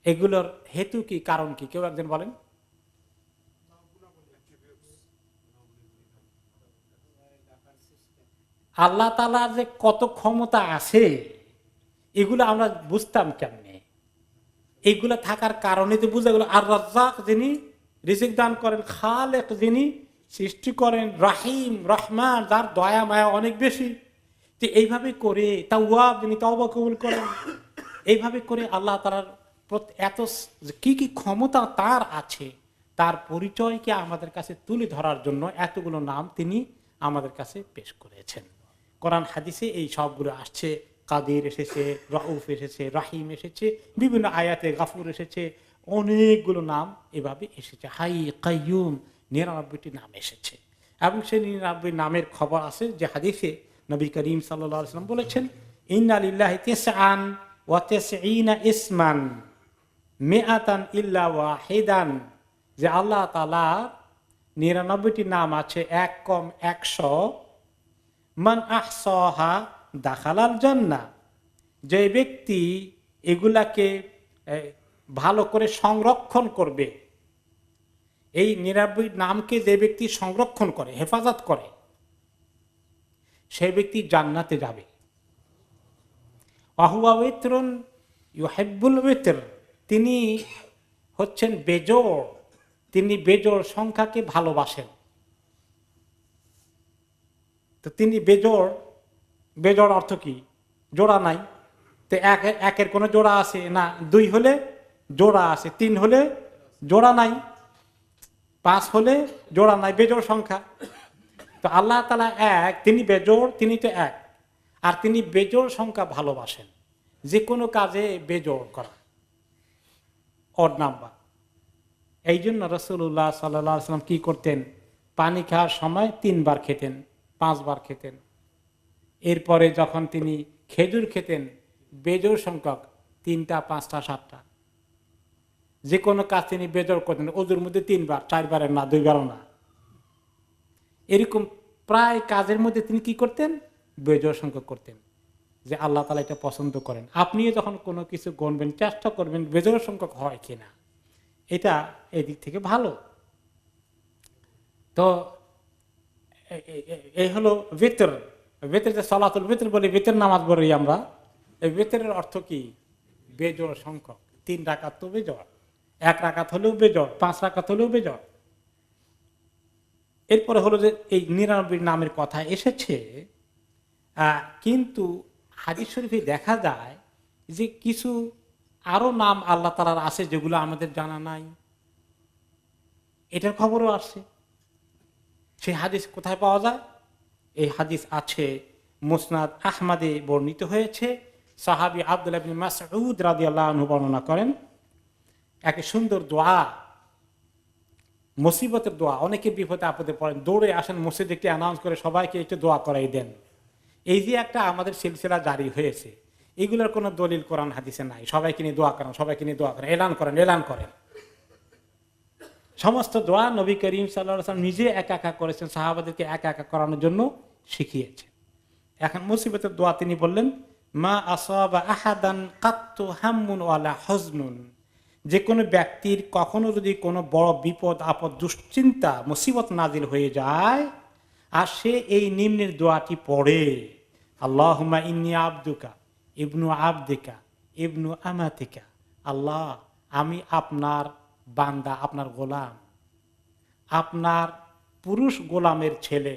এগুলোর হেতু কি, কারণ কি, কেউ একজন বলেন? আল্লাহ তাআলার যে কত ক্ষমতা আছে এগুলো আমরা বুঝতাম কেমনে? এইগুলো থাকার কারণে তো বুঝা গেল আর রাজ্জাক যিনি রিজিক দান করেন, খালেক যিনি সৃষ্টি করেন, রাহিম রহমান যার দয়া মায়া অনেক বেশি, তো এইভাবে করে তাওয়াব যিনি তওবা কবুল করেন, এইভাবে করে আল্লাহ তাআলার এত কি কি ক্ষমতা তার আছে, তার পরিচয়কে আমাদের কাছে তুলে ধরার জন্য এতগুলো নাম তিনি আমাদের কাছে পেশ করেছেন। কোরআন হাদিসে এই সবগুলো আসছে। কাদির এসেছে, রাউফ এসেছে, রাহিম এসেছে, বিভিন্ন আয়াতে গাফুর এসেছে, অনেকগুলো নাম এভাবে এসেছে। হাই কাইয়ুম 99টি নাম এসেছে, এবং সেই 99 নামের খবর আছে যে হাদিসে নবী করিম সাল্লাল্লাহু আলাইহি ওয়াসাল্লাম বলেছেন, ইন্না লিল্লাহি তিসআন ওয়া তিসঈনা ইসমান মিআতান ইল্লা ওয়াহিদান, যে আল্লাহ তাআলা 99টি নাম আছে, এক কম 100, মান আহসাহা দাখালাল জান্নাহ, যে ব্যক্তি এগুলাকে ভালো করে সংরক্ষণ করবে, এই 99 নামকে যে ব্যক্তি সংরক্ষণ করে, হেফাজত করে, সেই ব্যক্তি জান্নাতে যাবে। ওয়াহুয়া ওয়িত্রুন ইউহিব্বুল ওয়িত্র, তিনি হচ্ছেন বেজোড়, তিনি বেজোড় সংখ্যাকে ভালোবাসেন। তো তিনি বেজোড়, বেজোড় অর্থ কি? জোড়া নাই। তো একের কোনো জোড়া আছে না, 2 হলে জোড়া আছে, 3 হলে জোড়া নাই, 5 হলে জোড়া নাই, বেজোড় সংখ্যা। তো আল্লাহ তাআলা এক, তিনি বেজোড়, তিনি তো এক, আর তিনি বেজোড় সংখ্যা ভালোবাসেন। যে কোনো কাজে বেজোড় করা, অড নাম্বার। এই জন্য রাসূলুল্লাহ সাল্লাল্লাহু আলাইহি ওয়াসাল্লাম কি করতেন? পানি খাওয়ার সময় 3 বার খেতেন, 5 বার খেতেন। এরপরে যখন তিনি খেজুর খেতেন, বেজোড় সংখ্যক 3টা, 5টা, 7টা। যে কোনো কাজ তিনি বেজোড় করতেন, ওযুর মধ্যে 3 বার, 4 বারের না, 2 বারও না। এরকম প্রায় কাজের মধ্যে তিনি কি করতেন? বেজোড় সংখ্যক করতেন, যে আল্লাহ তাআলা এটা পছন্দ করেন। আপনিও যখন কোনো কিছু গণবেন, চেষ্টা করবেন বেজোড় সংখ্যক হয় কিনা, এটা এদিক থেকে ভালো। তো এই হলো ভিতর, ভিতর যে সালাতুল ভিতর বলি, ভিতর নামাজ পড়ি আমরা, এই ভিতরের অর্থ কি? বেজোড় সংখ্যক। 3 রাকাত তো বেজোড়, 1 রাকাত হলেও বেজোড়, 5 রাকাত হলেও বেজোড়। এরপরে হলো যে এই 99 নামের কথা এসেছে, কিন্তু হাদিস শরীফে দেখা যায় যে কিছু আরো নাম আল্লাহ তাআলার আছে যেগুলো আমাদের জানা নাই, এটার খবরও আসছে। সেই হাদিস কোথায় পাওয়া যায়? এই হাদিস আছে মুসনাদ আহমদে, বর্ণিত হয়েছে। সাহাবী আব্দুল্লাহ ইবনে মাসউদ রাদিয়াল্লাহু আনহু বর্ণনা করেন, এক সুন্দর দোয়া, মুসিবতের দোয়া। অনেকে বিপদে আপদে পড়েন, দৌড়ে আসেন মসজিদে, একটি অ্যানাউন্স করে সবাইকে একটু দোয়া করাই দেন। এই যে একটা আমাদের সিলসিলা জারি হয়েছে, এগুলোর কোনো দলিল কোরআন হাদিসে নাই। সবাইকে নিয়ে দোয়া করেন, সবাইকে নিয়ে দোয়া করেন, এলান করেন, এলান করেন। সমস্ত দোয়া নবী করিম সাল্লাল্লাহু আলাইহি ওয়াসাল্লাম নিজে একা একা করেছেন, সাহাবাদেরকে একা একা করানোর জন্য শিখিয়েছেন। এখন মুসিবতের দোয়া তিনি বললেন, মা আসাবা আহাদান কাত্তু হাম্মুন ওয়ালা হুজনুন, যে কোনো ব্যক্তির কখনো যদি কোনো বড় বিপদ আপদ, দুশ্চিন্তা, মুসিবত নাজিল হয়ে যায়, আর সে এই নিম্নের দোয়াটি পড়ে, আল্লাহুম্মা ইন্নী আবদুকা ইবনু আবদিকা ইবনু আমাতিকা, আল্লাহ আমি আপনার বান্দা, আপনার গোলাম, আপনার পুরুষ গোলামের ছেলে,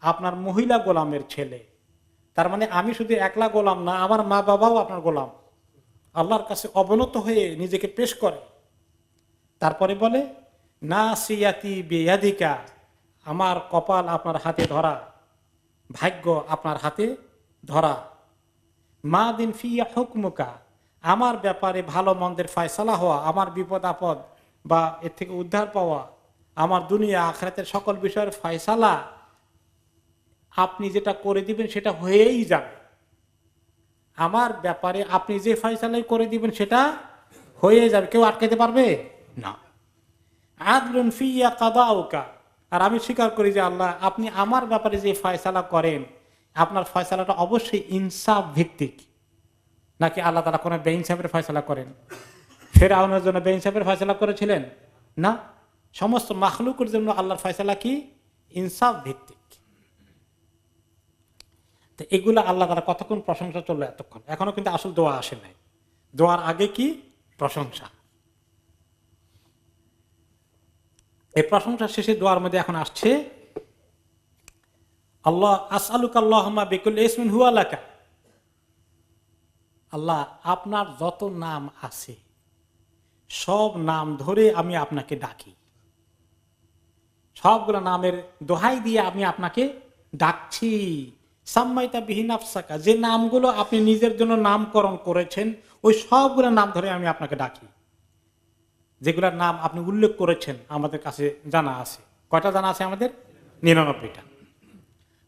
আপনার মহিলা গোলামের ছেলে। তার মানে আমি শুধু একলা গোলাম না, আমার মা বাবাও আপনার গোলাম। আল্লাহর কাছে অবনত হয়ে নিজেকে পেশ করে। তারপরে বলে না সিয়াতি বেয়াদিকা, আমার কপাল আপনার হাতে ধরা, ভাগ্য আপনার হাতে ধরা। মা দিন ফিয়া হুকমুকা, আমার ব্যাপারে ভালো মন্দের ফয়সালা হওয়া, আমার বিপদ আপদ বা এর থেকে উদ্ধার পাওয়া, আমার দুনিয়া আখিরাতের সকল বিষয়ের ফয়সালা আপনি যেটা করে দিবেন সেটা হয়েই যাবে। আমার ব্যাপারে আপনি যে ফয়সালাই করে দিবেন সেটা হয়ে যাবে, কেউ আটকাতে পারবে না। আদলুন ফিয়া কাদাউকা, আর আমি স্বীকার করি যে আল্লাহ আপনি আমার ব্যাপারে যে ফয়সালা করেন, আপনার ফয়সালাটা অবশ্যই ইনসাফ ভিত্তিক। নাকি আল্লাহ তাআলা কোনো বেইনসাফের ফয়সালা করেন? ফেরাউনের জন্য বেইনসাফের ফয়সালা করেছিলেন না, সমস্ত মাখলুকের জন্য আল্লাহর ফয়সালা কি? ইনসাফ ভিত্তিক। তো এগুলো আল্লাহ তাআলা কতক্ষণ প্রশংসা চললো এতক্ষণ, এখনো কিন্তু আসল দোয়া আসে নাই। দোয়ার আগে কি? প্রশংসা। এই প্রশংসা শেষে দোয়ার মধ্যে এখন আসছে আল্লাহ আসআলুকা আল্লাহুম্মা বিকুল্লি ইসমিন হুয়া লাকা, আল্লাহ আপনার যত নাম আছে সব নাম ধরে আমি আপনাকে ডাকি, সবগুলো নামের দোহাই দিয়ে আমি আপনাকে ডাকছি। সাম্মাইতা বিহি নাফসাকা, যে নামগুলো আপনি নিজের জন্য নামকরণ করেছেন ওই সবগুলো নাম ধরে আমি আপনাকে ডাকি। যেগুলোর নাম আপনি উল্লেখ করেছেন আমাদের কাছে জানা আছে। কয়টা জানা আছে আমাদের? 99টা।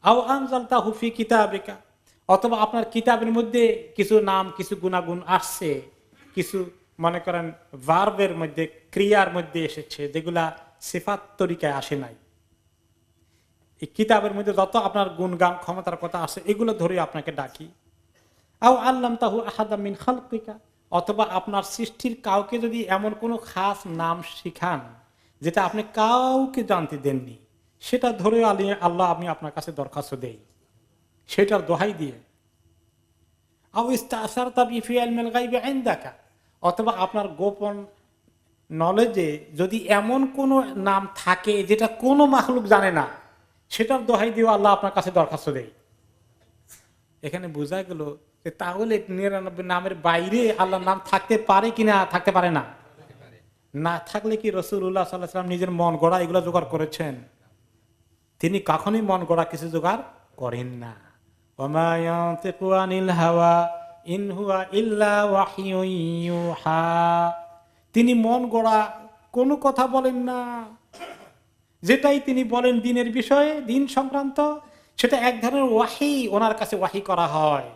আও আনজালতাহু ফি কিতাবিকা, অথবা আপনার কিতাবের মধ্যে কিছু নাম কিছু গুণাগুণ আসছে, কিছু মনে করেন ভার্বের মধ্যে ক্রিয়ার মধ্যে এসেছে যেগুলা সিফাত তরিকায় আসে নাই। এই কিতাবের মধ্যে যত আপনার গুণগান ক্ষমতার কথা আছে এগুলো ধরে আপনাকে ডাকি। আও আল্লামতাহু আহাদা মিন খালকিকা, অথবা আপনার সৃষ্টির কাউকে যদি এমন কোনো খাস নাম শিখান যেটা আপনি কাউকে জানতে দেননি, সেটা ধরে আল্লাহ আমি আপনার কাছে দরখাস্ত দেই, সেটার দোহাই দিয়ে। আও ইস্তাসারতা বিফি ইলমিল গায়বি ইনদাকা, অথবা আপনার গোপন নলেজে যদি এমন কোনো নাম থাকে যেটা কোনো মাখলুক জানে না, সেটার দোহাই দিয়ে আল্লাহ আপনার কাছে দরখাস্ত দেই। এখানে বোঝা গেল যে তাহলে 99 নামের বাইরে আল্লাহর নাম থাকতে পারে কিনা? থাকতে পারে না। না থাকলে কি রাসূলুল্লাহ সাল্লাল্লাহু আলাইহি ওয়াসাল্লাম নিজের মন গড়া এগুলো জোগাড় করেছেন? তিনি কখনোই মন গড়া কিছু জোগাড় করেন না। ওমা ইয়ানতিকু আনিল হাওয়া ইন হুয়া ইল্লা ওয়াহয়ুন ইউহা, তিনি মন গড়া কোনো কথা বলেন না। যেটাই তিনি বলেন দিনের বিষয়ে, দিন সংক্রান্ত, সেটা এক ধরনের ওয়াহি, ওনার কাছে ওয়াহি করা হয়।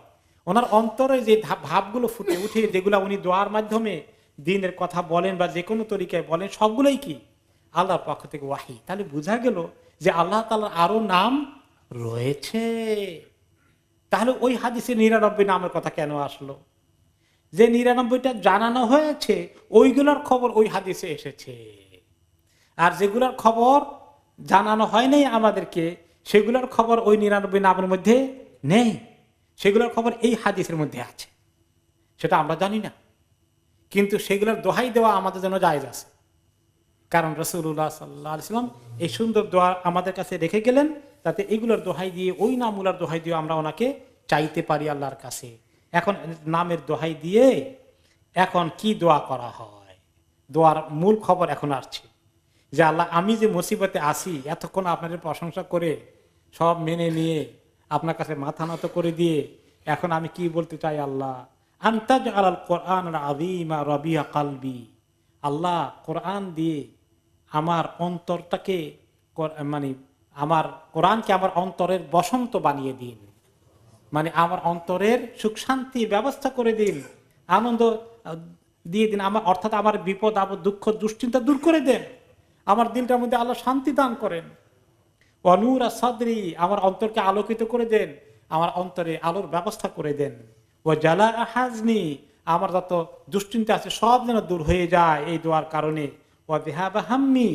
ওনার অন্তরে যে ভাবগুলো ফুটে উঠে, যেগুলা উনি দোয়ার মাধ্যমে দিনের কথা বলেন বা যে কোনো তরিকায় বলেন, সবগুলোই কি আল্লাহর পক্ষ থেকে ওয়াহি। তাহলে বোঝা গেল যে আল্লাহ তাআলার আরো নাম রয়েছে। তাহলে ওই হাদিসে 99 নামের কথা কেন আসলো? যে 99টা জানানো হয়েছে ওইগুলোর খবর ওই হাদিসে এসেছে, আর যেগুলোর খবর জানানো হয় নাই আমাদেরকে সেগুলোর খবর ওই 99 নামের মধ্যে নেই। সেগুলোর খবর এই হাদিসের মধ্যে আছে, সেটা আমরা জানি না, কিন্তু সেগুলোর দোহাই দেওয়া আমাদের জন্য জায়েজ আছে। কারণ রাসূলুল্লাহ সাল্লাল্লাহু আলাইহি ওয়াসাল্লাম এই সুন্দর দোয়া আমাদের কাছে রেখে গেলেন, তাতে এগুলোর দোহাই দিয়ে, ওই নামগুলোর দোহাই দিয়ে আমরা ওনাকে চাইতে পারি আল্লাহর কাছে। এখন নামের দোহাই দিয়ে এখন কি দোয়া করা হয়? দোয়ার মূল খবর এখন আসছে যে আল্লাহ আমি যে মুসিবতে আসি, এতক্ষণ আপনাদের প্রশংসা করে সব মেনে নিয়ে আপনার কাছে মাথা নত করে দিয়ে এখন আমি কি বলতে চাই? আল্লাহ আনতাজ আলাল কোরআন আযীমা রাবিয়া কলবি, আল্লাহ কোরআন দিয়ে আমার অন্তরটাকে, মানে আমার কোরআনকে আমার অন্তরের বসন্ত বানিয়ে দিন, মানে আমার অন্তরের সুখ শান্তি ব্যবস্থা করে দিন, আনন্দ দিয়ে দিন আমার, অর্থাৎ আমার বিপদ আপদ দুঃখ দুশ্চিন্তা দূর করে দেন, আমার দিলটার মধ্যে আল্লাহ শান্তি দান করেন। ওয়ানুরা সাদরি, আমার অন্তরকে আলোকিত করে দেন, আমার অন্তরে আলোর ব্যবস্থা করে দেন। ও জালা হাজনি, আমার যত দুশ্চিন্তা আছে সব যেন দূর হয়ে যায় এই দোয়ার কারণে। ও দেহাবা হাম্মি,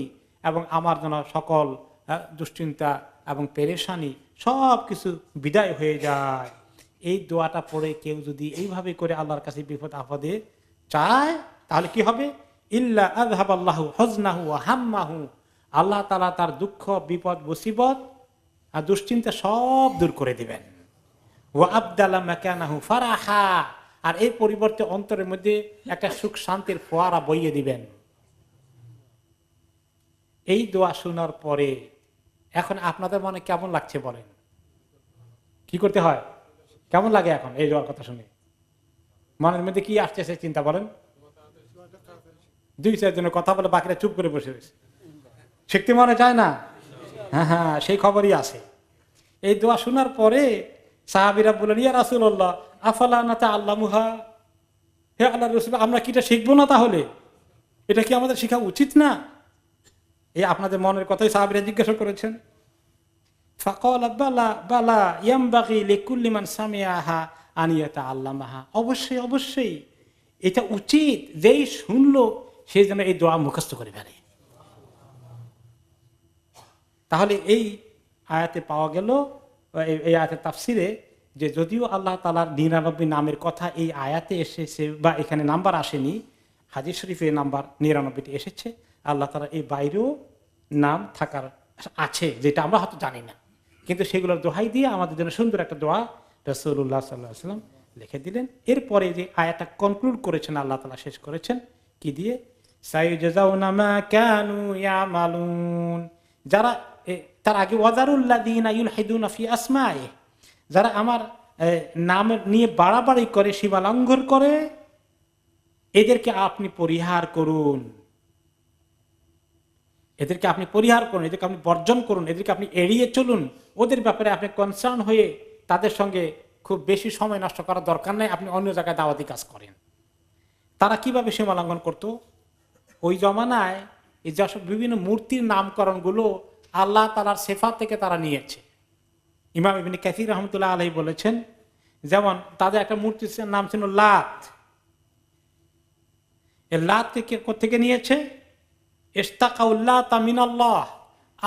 এবং আমার যেন সকল দুশ্চিন্তা এবং পেরেশানি সব কিছু বিদায় হয়ে যায়। এই দোয়াটা পড়ে কেউ যদি এইভাবে করে আল্লাহর কাছে বিপদ আপদে চায়, তাহলে কি হবে? ইল্লা আযহাবাল্লাহু হুজনাহু ওয়া হাম্মাহু, আল্লাহ তাআলা তার দুঃখ বিপদ মুসিবত আর দুশ্চিন্তা সব দূর করে দিবেন। ওয়া আবদালা মাকানাহু ফারাহা, আর এই পরিবর্তে অন্তরের মধ্যে একটা সুখ শান্তির ফোয়ারা বইয়ে দিবেন। এই দোয়া শোনার পরে এখন আপনাদের মনে কেমন লাগছে বলেন? কি করতে হয়? কেমন লাগে এখন এই দোয়ার কথা শুনে? মনের মধ্যে কি আসছে চিন্তা বলেন? দুই চারজনের কথা বলে বাকিরা চুপ করে বসে রয়েছে, শিখতে মনে চায় না? হ্যাঁ হ্যাঁ, সেই খবরই আছে। এই দোয়া শোনার পরে সাহাবীরা বললেন, ইয়া রাসূলুল্লাহ আফালা নাতাআল্লামুহা, হে আল্লাহর রাসূল, আমরা কি এটা শিখবো না? তাহলে এটা কি আমাদের শেখা উচিত না? এই আপনাদের মনের কথাই সাহাবীরা জিজ্ঞাসা করেছেন। ফাকালা বালা বালা ইয়ামবাগি লিকুল্লি মান সামিআহা আন ইয়াতাআল্লামাহা, অবশ্যই অবশ্যই এটা উচিত, যেই শুনলো সেই যেন এই দোয়া মুখস্থ করে ফেলে। তাহলে এই আয়াতে পাওয়া গেল, এই আয়াতের তাফসিরে, যে যদিও আল্লাহ তাআলার 99 নামের কথা এই আয়াতে এসেছে বা এখানে নাম্বার আসেনি, হাদিস শরীফে নাম্বার 99টি এসেছে, আল্লাহ তাআলা এই বাইরেও নাম থাকার আছে যেটা আমরা হয়তো জানি না, কিন্তু সেগুলোর দোহাই দিয়ে আমাদের জন্য সুন্দর একটা দোয়া রাসূলুল্লাহ সাল্লাল্লাহু আলাইহি ওয়াসাল্লাম লিখে দিলেন। এরপরে যে আয়াতটা কনক্লুড করেছেন আল্লাহ তাআলা, শেষ করেছেন কি দিয়ে? সাইয়ুজাউনা মা কানু ইয়ামালুন। যারা তার আগে ওয়াজারুল্লাযিনা ইউলহিদুনা ফি আসমায়ে, যারা আমার নাম নিয়ে বাড়াবাড়ি করে, সীমা লঙ্ঘন করে, এদেরকে আপনি পরিহার করুন, এদেরকে আপনি পরিহার করুন, এদেরকে আপনি বর্জন করুন, এদেরকে আপনি এড়িয়ে চলুন। ওদের ব্যাপারে আপনি কনসার্ন হয়ে তাদের সঙ্গে খুব বেশি সময় নষ্ট করার দরকার নাই, আপনি অন্য জায়গায় দাওয়াতি কাজ করেন। তারা কিভাবে সীমা লঙ্ঘন করতো? ওই জমানায় এই যেসব বিভিন্ন মূর্তির নামকরণগুলো আল্লাহ তাআলার সিফাত থেকে তারা নিয়েছে। ইমাম ইবনে কাসির রাহমাতুল্লাহ আলাইহি বলেছেন, যেমন তাদের একটা মূর্তির নাম ছিল লাত। এই লাত থেকে নিয়েছে? ইস্তাকাউল্লাতা মিনাল্লাহ,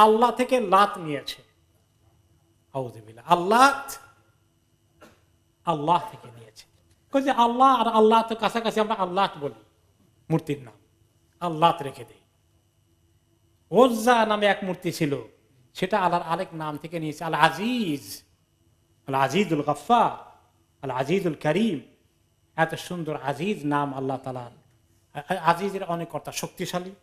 আল্লাহ থেকে লাত নিয়েছে। আউযুবিল্লাহ, আল্লাহ থেকে নিয়েছে। যে আল্লাহ আর আল্লাহ তো কাছাকাছি, আমরা আল্লাহ বলি, মূর্তির নাম আল্লাহ রেখে দেই। ওজ্জা নামে এক মূর্তি ছিল, সেটা আল্লাহর আরেক নাম থেকে নিয়েছে, আল আজিজ, আল আজিজুল গফফার, আল আজিজুল করিম। এত সুন্দর আজিজ নাম আল্লাহ তাআলার। আজিজের অনেক অর্থ, শক্তিশালী।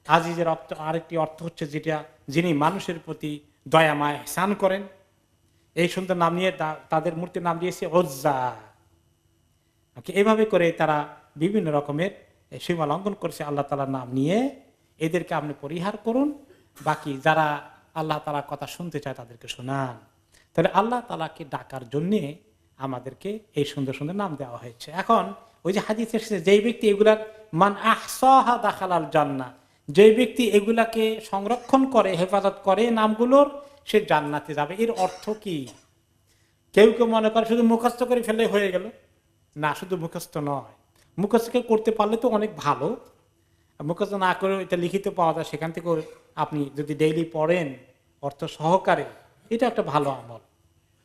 আজিজের আরেকটি অর্থ হচ্ছে যেটা যিনি মানুষের প্রতি দয়া মায়া ihsan করেন। এই সুন্দর নাম নিয়ে তাদের মূর্তির নাম দিয়েছে ওজ্জা। এভাবে করে তারা বিভিন্ন রকমের সীমা লঙ্ঘন করেছে আল্লাহ তাআলার নাম নিয়ে। এদেরকে আপনি পরিহার করুন, বাকি যারা আল্লাহ তাআলার কথা শুনতে চায় তাদেরকে শোনান। তাহলে আল্লাহ তাআলাকে ডাকার জন্য আমাদেরকে এই সুন্দর সুন্দর নাম দেওয়া হয়েছে। এখন ওই যে হাদিস এসেছে, যেই ব্যক্তি এগুলার মান আহসাহা দাখালাল জান্নাহ, যে ব্যক্তি এগুলাকে সংরক্ষণ করে, হেফাজত করে নামগুলোর, সে জান্নাতে যাবে। এর অর্থ কি? কেউ কেউ মনে করে শুধু মুখস্থ করে ফেলে হয়ে গেল। না, শুধু মুখস্থ নয়, মুখস্থ করতে পারলে তো অনেক ভালো। মুখস্থ না করে এটা লিখিত পাওয়া যায়, সেখান থেকে আপনি যদি ডেইলি পড়েন অর্থ সহকারে, এটা একটা ভালো আমল।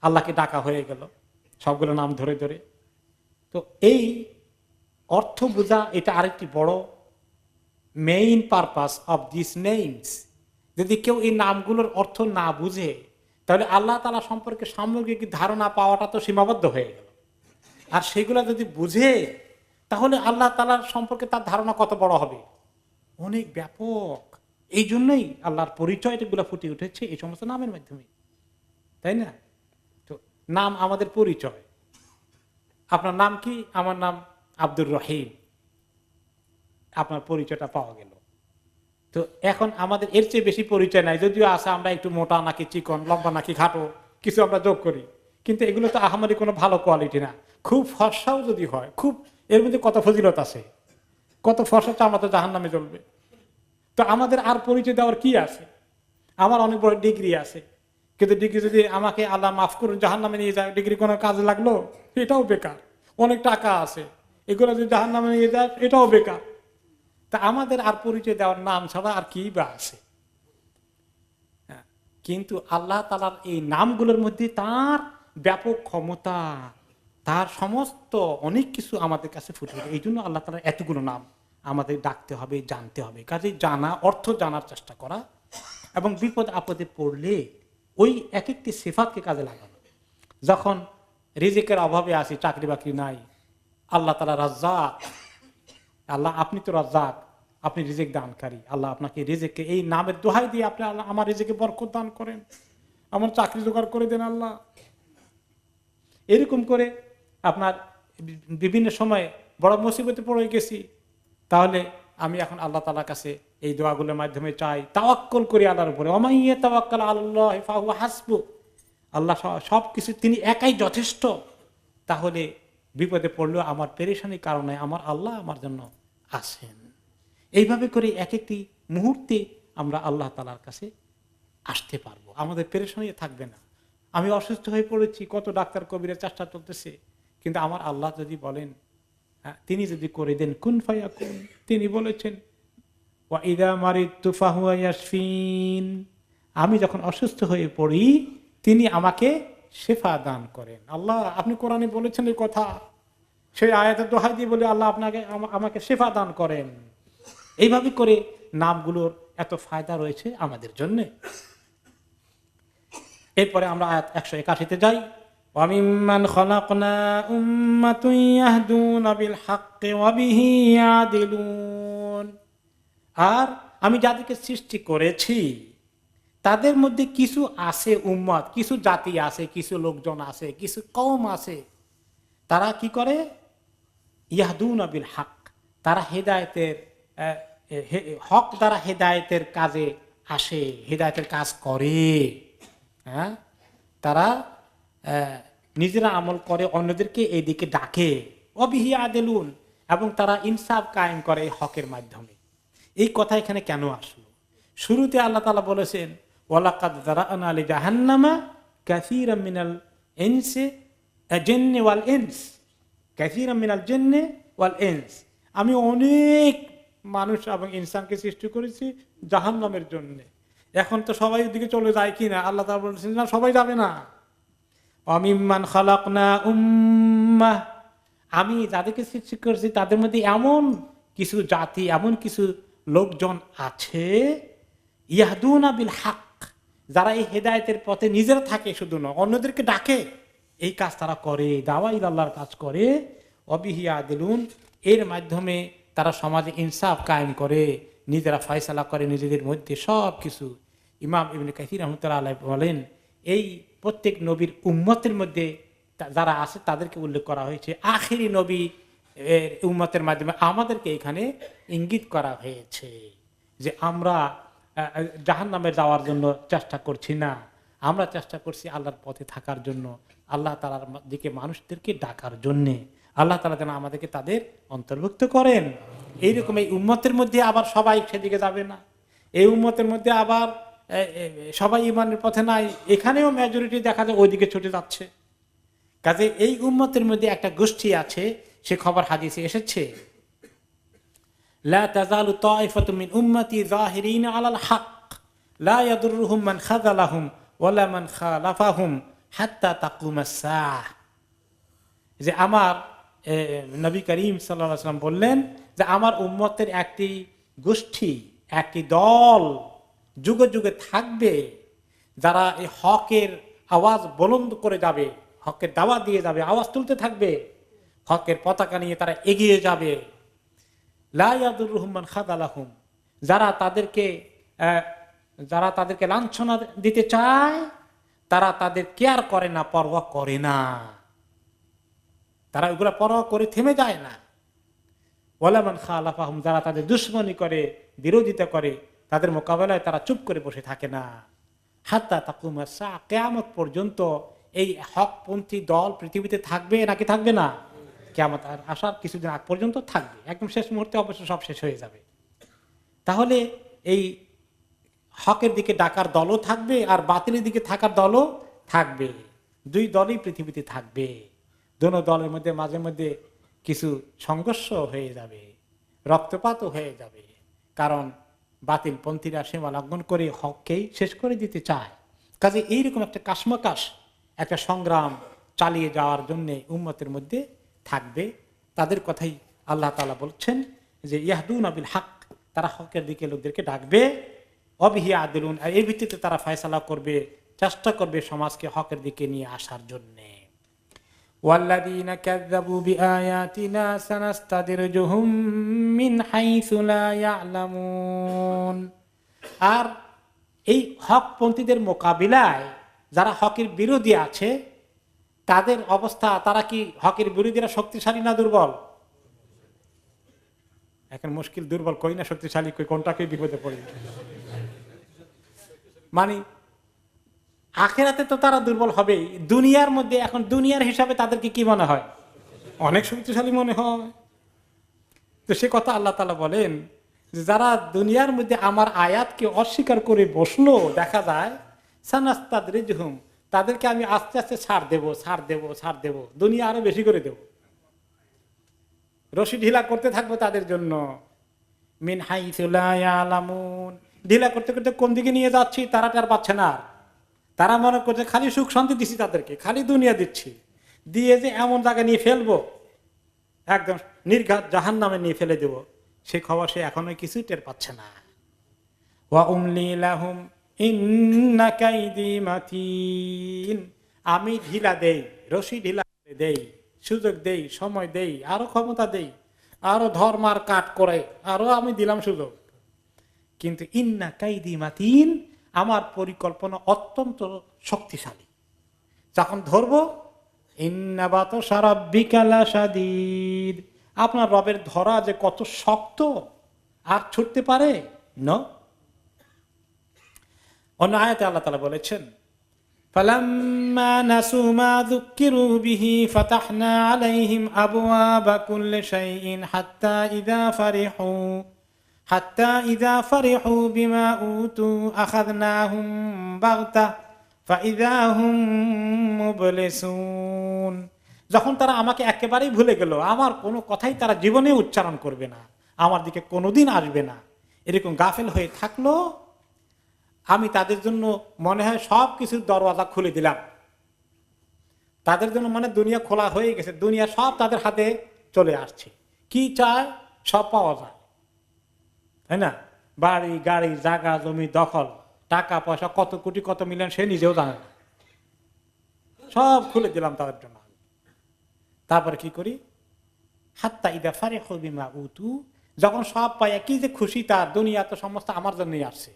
আল্লাহকে ডাকা হয়ে গেল সবগুলো নাম ধরে ধরে। তো এই অর্থ বোঝা এটা আরেকটি বড় main purpose of this names. যদি কেউ এই নামগুলোর অর্থ না বুঝে, তাহলে আল্লাহ তাআলা সম্পর্কে সামগ্রিক ধারণা পাওয়াটা তো সীমাবদ্ধ হয়ে গেল। আর সেগুলো যদি বুঝে, তাহলে আল্লাহ তাআলার সম্পর্কে তার ধারণা কত বড় হবে, অনেক ব্যাপক। এই জন্যই আল্লাহর পরিচয়গুলো ফুটে উঠেছে এই সমস্ত নামের মাধ্যমে, তাই না? তো নাম আমাদের পরিচয়। আপনার নাম কি? আমার নাম আব্দুর রহিম, আপনার পরিচয়টা পাওয়া গেল। তো এখন আমাদের এর চেয়ে বেশি পরিচয় নাই, যদিও আছে আমরা একটু মোটা নাকি চিকন, লম্বা নাকি খাটো, কিছু আমরা যোগ করি, কিন্তু এগুলো তো আহামরি কোনো ভালো কোয়ালিটি না। খুব ফর্সাও যদি হয়, খুব এর মধ্যে কত ফজিলত আছে, কত ফর্সা চামড়া তো জাহান্নামে জ্বলবে। তো আমাদের আর পরিচয় দেওয়ার কি আছে? আমার অনেক বড় ডিগ্রি আছে, কিন্তু ডিগ্রি যদি আমাকে আল্লাহ মাফ করুন জাহান্নামে নিয়ে যায়, ডিগ্রি কোনো কাজে লাগলো? এটাও বেকার। অনেক টাকা আছে, এগুলো যদি জাহান্নামে নিয়ে যায় এটাও বেকার। তা আমাদের আর পরিচয় দেওয়ার নাম ছাড়া আর কি বা আছে? কিন্তু আল্লাহ তাআলার এই নামগুলোর মধ্যে তার ব্যাপক ক্ষমতা, তার সমস্ত অনেক কিছু আমাদের কাছে ফুটে ওঠে। এই জন্য আল্লাহ তাআলার এতগুলো নাম আমাদের ডাকতে হবে, জানতে হবে। কাজে জানা অর্থ জানার চেষ্টা করা এবং বিপদ আপদে পড়লে ওই এক একটি সিফাতকে কাজে লাগানো। যখন রিজিকের অভাবে আসি, চাকরি বাকরি নাই, আল্লাহ তাআলা রাজ্জাক, আল্লাহ আপনি তো রাজ্জাক, আপনি রিজিক দানকারী, আল্লাহ আপনাকে রিজিককে এই নামের দোহাই দিয়ে আপনি আল্লাহ আমার রিজিকে বরকত দান করেন, আমার চাকরি জোগাড় করে দেন আল্লাহ। এরকম করে আপনার বিভিন্ন সময় বড় মুসিবতে পড়ে গেছি, তাহলে আমি এখন আল্লাহ তাআলার কাছে এই দোয়াগুলোর মাধ্যমে চাই, তাওয়াক্কুল করি আল্লাহর উপরে। ওমাইয়া তাওয়াক্কাল আলাল্লাহি ফাহুয়া হাসবু, আল্লাহ সবকিছু তিনি একাই যথেষ্ট। তাহলে বিপদে পড়লেও আমার পেরেশানির কারণে আমার আল্লাহ আমার জন্য আছেন। এইভাবে করে এক একটি মুহূর্তে আমরা আল্লাহ তাআলার কাছে আসতে পারবো, আমাদের পেরেশানি থাকবে না। আমি অসুস্থ হয়ে পড়েছি, কত ডাক্তার কবিরের চেষ্টা চলতেছে, কিন্তু আমার আল্লাহ যদি বলেন, তিনি যদি করে দেন কুন ফায়াকুন, তিনি বলেছেন ওয়া ইযা মারিদতু ফাহুয়া ইয়াশফিন, আমি যখন অসুস্থ হয়ে পড়ি তিনি আমাকে শেফা দান করেন। আল্লাহ আপনি কোরআনে বলেছেন এই কথা, সেই আয়াতের দোহাই দিয়ে বলে আল্লাহ আপনাকে আমাকে শেফা দান করেন। এইভাবে করে নামগুলোর এত ফায়দা রয়েছে আমাদের জন্য। এরপরে আমরা আয়াত 181-তে যাই। ওয়ামিম্মান খলাকনা উম্মাতুন ইয়াহদুনা বিল হাক্কি ওয়া বিহি ইয়াদিলুন, আর আমি যাদেরকে সৃষ্টি করেছি তাদের মধ্যে কিছু আছে উম্মত, কিছু জাতি আছে, কিছু লোকজন আছে, কিছু কওম আছে, তারা কি করে, ইয়াহদুনা বিল হক, তারা হেদায়েতের হক দ্বারা হেদায়েতের কাজে আসে, হেদায়েতের কাজ করে। হ্যাঁ, তারা নিজেরা আমল করে, অন্যদেরকে এইদিকে ডাকে। ওয়াবিহি আদিলুন, এবং তারা ইনসাফ কায়েম করে এই হকের মাধ্যমে। এই কথা এখানে কেন আসলো? শুরুতে আল্লাহ তাআলা বলেছেন ওয়ালাকাদ যারা'না লিজাহান্নামা কাসীরাম মিনাল জিন্নি ওয়াল ইনস, কাসীরাম মিনাল জিন্নি ওয়াল ইনস, আমি অনেক মানুষ এবং ইনসানকে সৃষ্টি করেছি জাহান্নামের জন্য। এখন তো সবাই ওদিকে চলে যায় কিনা? আল্লাহ তাআলা বলেছেন না, সবাই যাবে না। ওয়ামিম্মান খালাকনা উম্মাহ, আমি যাদেরকে সৃষ্টি করেছি তাদের মধ্যে এমন কিছু জাতি, এমন কিছু লোকজন আছে, ইয়াহদুনা বিল হক, যারা এই হেদায়েতের পথে নিজেরা থাকে, শুধু না অন্যদেরকে ডাকে, এই কাজ তারা করে, দাওয়া ইলা আল্লাহর কাজ করে। ওয়াবিহি আদিলুন, এর মাধ্যমে তারা সমাজে ইনসাফ কায়েম করে, নিজেরা ফয়সালা করে নিজেদের মধ্যে সব কিছু। ইমাম ইবনে কাসির রাহমাতুল্লাহ আলাইহি বলেন, এই প্রত্যেক নবীর উম্মতের মধ্যে যারা আছে তাদেরকে উল্লেখ করা হয়েছে, আখিরি নবী উম্মতের মাধ্যমে আমাদেরকে এখানে ইঙ্গিত করা হয়েছে যে আমরা জাহান্নামে যাওয়ার জন্য চেষ্টা করছি না, আমরা চেষ্টা করছি আল্লাহর পথে থাকার জন্য, আল্লাহ তাআলার দিকে মানুষদেরকে ডাকার জন্য। আল্লাহ তাআলা যেন আমাদেরকে তাদের অন্তর্ভুক্ত করেন। এইরকম এই উম্মতের মধ্যে আবার সবাই সেদিকে যাবে না, এই উম্মতের মধ্যে আবার সবাই ঈমানের পথে নাই, এখানেও মেজরিটি দেখা যায় ওইদিকে ছুটে যাচ্ছে। কাজে এই উম্মতের মধ্যে একটা গোষ্ঠী আছে, সে খবর হাদিসে এসেছে, লা তাযালু তাইফাতুম মিন উম্মতি যাহিরিনা আলাল হক লা ইয়াদুররুহুম মান খাযালাহুম ওয়ালা মান খালাফাহুম হাত্তা তাকুমাস সাআহ। যে আমার নবী করিম সাল্লাল্লাহু আলাইহি ওয়াসাল্লাম বললেন যে আমার উম্মতের একটি গোষ্ঠী, একটি দল যুগে যুগে থাকবে, যারা এই হকের আওয়াজ বুলন্দ করে যাবে, হকের দাওয়াত দিয়ে যাবে, আওয়াজ তুলতে থাকবে, হকের পতাকা নিয়ে তারা এগিয়ে যাবে। লা ইয়াদুররুহুম মান খাযালাহুম, যারা তাদেরকে লাঞ্ছনা দিতে চায় তারা তাদের কেয়ার করে না, পরোয়া করে না, তারা ওগুলা পরোয়া করে থেমে যায় না। ওয়ালা মান খালাফাহুম, যারা তাদের দুশমনি করে, বিরোধিতা করে, তাদের মোকাবেলায় তারা চুপ করে বসে থাকে না। হাত্তা তাকুমাস সাআহ, কিয়ামত পর্যন্ত এই হকপন্থী দল পৃথিবীতে থাকবে নাকি থাকবে না? কিয়ামত আসার কিছুদিন আগ পর্যন্ত থাকবে, একদম শেষ মুহূর্তে অবশ্য সব শেষ হয়ে যাবে। তাহলে এই হকের দিকে ডাকার দলও থাকবে আর বাতিলের দিকে থাকার দলও থাকবে, দুই দলই পৃথিবীতে থাকবে। দোনো দলের মধ্যে মাঝে মধ্যে কিছু সংঘর্ষ হয়ে যাবে, রক্তপাতও হয়ে যাবে, কারণ বাতিল পন্থীরা সীমা লঙ্ঘন করে হককেই শেষ করে দিতে চায়। কাজে এইরকম একটা কাশমাকাশ, একটা সংগ্রাম চালিয়ে যাওয়ার জন্য উম্মতের মধ্যে থাকবে। তাদের কথাই আল্লাহ তাআলা বলছেন যে ইয়াহদুনা বিল হক, তারা হকের দিকে লোকদেরকে ডাকবে, অবিহি আদিলুন, আর এর ভিত্তিতে তারা ফয়সালা করবে, চেষ্টা করবে সমাজকে হকের দিকে নিয়ে আসার জন্য। ওয়াল্লাযীনা কাযযাবু বিআয়াতিনা সানাস্তাদরিজুহুম মিন হাইসু লা ইয়ালামুন। আর এই হকপন্থীদের মোকাবিলায় যারা হকের বিরোধী আছে তাদের অবস্থা, তারা কি হকের বিরোধীরা শক্তিশালী না দুর্বল? এখন মুশকিল, দুর্বল কই না শক্তিশালী কই, কোনটাকে বিপদে পড়ি। মানে আখিরাতে তো তারা দুর্বল হবেই, দুনিয়ার মধ্যে এখন দুনিয়ার হিসাবে তাদেরকে কি মনে হয়? অনেক শক্তিশালী মনে হয়। তো সে কথা আল্লাহ তাআলা বলেন যে যারা দুনিয়ার মধ্যে আমার আয়াতকে অস্বীকার করে বসলো, দেখা যায় সানাস্তাদরিজুহুম, তাদেরকে আমি আস্তে আস্তে ছাড় দেব, দুনিয়া আরো বেশি করে দেব, রশি ঢিলা করতে থাকবো তাদের জন্য। মিন হাইসু লা ইয়ালামুন, ঢিলা করতে করতে কোন দিকে নিয়ে যাচ্ছি তারা টের পাচ্ছে না। তারা মনে করছে খালি সুখ শান্তি দিচ্ছি তাদেরকে, খালি দুনিয়া দিচ্ছি, দিয়ে যে এমন জায়গায় নিয়ে ফেলবো, একদম নির্ঘাত জাহান্নামে নিয়ে ফেলে দেব, সে খবর সে এখনো কিছু টের পাচ্ছে না। ওয়া উমলি লাহুম ইন্না কাইদি মাতিন, আমি ঢিলা দেই, রশি ঢিলা দেই, সুযোগ দেই, সময় দেই, আরো ক্ষমতা দেই, আরো ধর্মার কাট করে, আরো আমি দিলাম সুযোগ। কিন্তু ইন্না কাইদি মাতিন, আমার পরিকল্পনা অত্যন্ত শক্তিশালী। যখন ধরবো, ইন্না বাতশা রাব্বিকা লাশাদীদ, আপনার রবের ধরা যে কত শক্ত, আর ছুটতে পারে না। অন্য আয়াতে আল্লাহ তাআলা বলেছেন, ফালাম্মা নাসু মা যুক্কিরু বিহি ফাতাহনা আলাইহিম আবওয়াবা কুল্লি শাইইন হাত্তা ইযা ফারিহু বিমা উতু আখাযনাহুম বাগতা ফাইযা হুম মুবলিসুন। যখন তারা আমাকে একেবারেই ভুলে গেল, আমার কোনো কথাই তারা জীবনে উচ্চারণ করবে না, আমার দিকে কোনোদিন আসবে না, এরকম গাফেল হয়ে থাকলো, আমি তাদের জন্য মনে হয় সব কিছুর দরওয়াজা খুলে দিলাম। তাদের জন্য মানে দুনিয়া খোলা হয়ে গেছে, দুনিয়া সব তাদের হাতে চলে আসছে, কি চায় সব পাওয়া যায়, তাই না? বাড়ি গাড়ি জায়গা জমি দখল, টাকা পয়সা কত কোটি কত মিলিয়ন সে নিজেও জানে না, সব খুলে দিলাম তাদের জন্য। তারপরে কি করি? হাত্তা ইদা ফারিহু বিমা উতু, যখন সব পায় কি যে খুশি তার, দুনিয়া তো সমস্ত আমার জন্যই আসছে,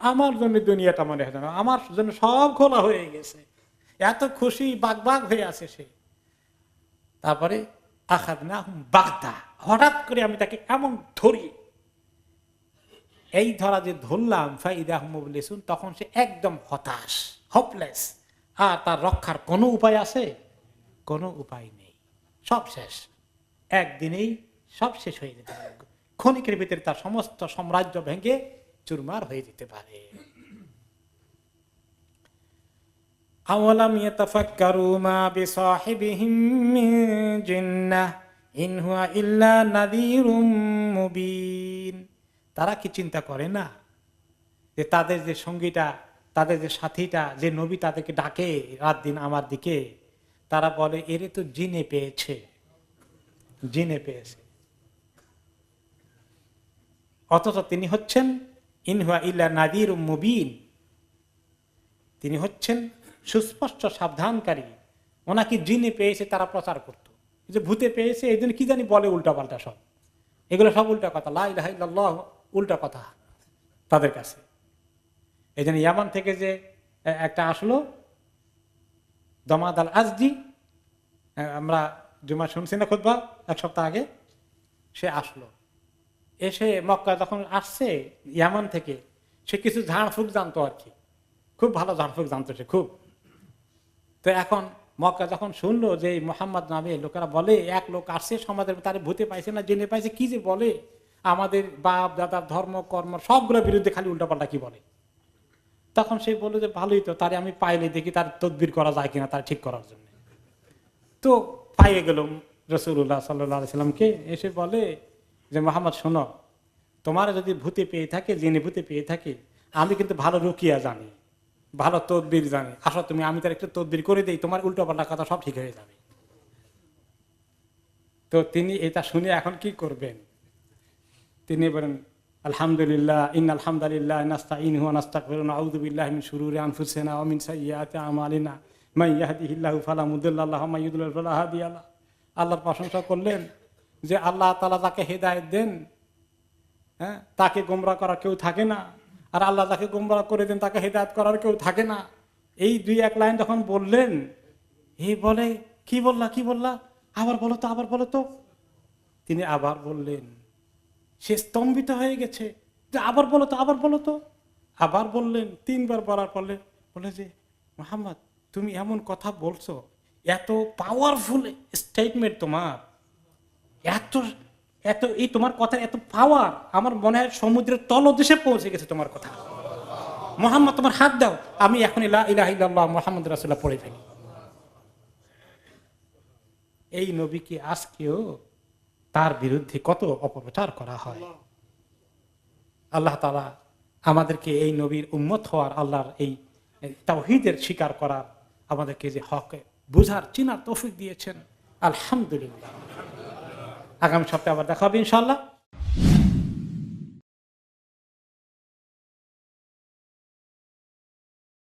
আমার জন্য দুনিয়াটা মনে হয় না, আমার জন্য সব খোলা হয়ে গেছে, এত খুশি বাগ হয়ে আছে সে। তারপরে আখাযনাহুম বাগতা, হঠাৎ করে আমি তাকে এমন ধরি, এই ধরা যে ধরলাম, ফাইযা হুম মুবলিসুন, তখন সে একদম হতাশ, হোপলেস, আর তার রক্ষার কোনো উপায় আছে? কোনো উপায় নেই, সব শেষ, একদিনেই সব শেষ হয়ে যেতে পারে, ক্ষণিকের ভিতরে তার সমস্ত সাম্রাজ্য ভেঙে চুরমার হয়ে যেতে পারে। আওয়ালাম ইয়াতাফাক্কারু মা বিসাহিবিহিম মিন জিন্নাহ ইন হুয়া ইল্লা নাযীরুম মুবিন, তারা কি চিন্তা করে না যে তাদের যে সঙ্গীটা, তাদের যে সাথীটা, যে নবী তাদেরকে ডাকে রাত দিন আমার দিকে, তারা বলে এরে তো জিনে পেয়েছে, অথচ তিনি হচ্ছেন ইনহুয়া ইল্লা নাযীরুম মুবিন, তিনি হচ্ছেন সুস্পষ্ট সাবধানকারী। ওনাকে জিনে পেয়েছে তারা প্রচার করত, যে ভূতে পেয়েছে এই জন্য কি জানি বলে উল্টাপাল্টা সব, এগুলো সব উল্টা কথা, লা ইলাহা ইল্লাল্লাহ উল্টা কথা তাদের কাছে। এই জন্য ইয়ামান থেকে যে একটা আসলো দমাদ আল আজদি, আমরা জুমা শুনছি না খুতবা এক সপ্তাহ আগে, সে আসলো, এসে মক্কা যখন আসছে ইয়ামান থেকে, সে কিছু ঝাড়ফুঁক জানতো আর কি, খুব ভালো ঝাড়ফুঁক জানতো সে খুব। তো এখন মক্কা যখন শুনলো যে মোহাম্মদ নামে লোকেরা বলে এক লোক আসছে সমাজের, তার ভূতে পাইছে না জেনে পাইছে, কি যে বলে, আমাদের বাপ দাদার ধর্ম কর্ম সবগুলোর বিরুদ্ধে খালি উল্টাপাল্টা কি বলে। তখন সে বললো যে ভালোই তো, তারে আমি পাইলে দেখি তার তদবির করা যায় কিনা তার ঠিক করার জন্য। তো পাইয়ে গেল রাসূলুল্লাহ সাল্লাল্লাহু আলাইহি সাল্লামকে, এসে বলে যে মোহাম্মদ শোনো, তোমার যদি ভূতে পেয়ে থাকে, জেনে ভূতে পেয়ে থাকে, আমি কিন্তু ভালো রুকিয়া জানি, ভালো তদবির জানি, আসো তুমি, আমি তার একটু তদবির করে দিই, তোমার উল্টোপাল্টা কথা সব ঠিক হয়ে যাবে। তো তিনি এটা শুনে এখন কি করবেন, তিনি বলেন আলহামদুলিল্লাহ ইন্নাল হামদালিল্লাহ নাস্তাঈনুহু ওয়া নাস্তাগফিরুহু ওয়া নাউযু বিল্লাহি মিন শুরুরি আনফুসিনা ওয়া মিন সাইয়্যাতি আমালিনা মান ইয়াহদিহিল্লাহু ফালা মুদিল্লা লাহু ওয়া মান ইউদ্লিল ফালা হাদিয়া লাহু। আল্লাহর প্রশংসা করলেন যে আল্লাহ তাআলা যাকে হেদায়েত দেন, হ্যাঁ, তাকে গোমরাহ করার কেউ থাকে না, আর আল্লাহ যাকে গোমরাহ করে দেন তাকে হেদায়েত করার কেউ থাকে না। এই দুই এক লাইন যখন বললেন, এই বলে কি বললা আবার বলো তো। তিনি আবার বললেন, সে স্তম্ভিত হয়ে গেছে যে আবার বলো তো। আবার বললেন, তিনবার বলার পরে বলে যে মুহাম্মদ তুমি এমন কথা বলছো, এত পাওয়ারফুল স্টেটমেন্ট তোমার, এত এত এই তোমার কথা এত পাওয়ার, আমার মনে হয় সমুদ্রের তলদেশে পৌঁছে গেছে তোমার কথা। মুহাম্মদ তোমার হাত দাও, আমি এখন লা ইলাহা ইল্লাল্লাহ মুহাম্মদ রাসূলুল্লাহ পড়ে ফেলি। এই নবীকে আজকেও তার বিরুদ্ধে কত অপপ্রচার করা হয়। আল্লাহ তাআলা আমাদেরকে এই নবীর উম্মত হওয়ার, আল্লাহর এই তাওহীদের স্বীকার করার, আমাদেরকে যে হক বুঝার চিনার তৌফিক দিয়েছেন, আলহামদুলিল্লাহ। আগামী সপ্তাহে আবার দেখা হবে ইনশাআল্লাহ।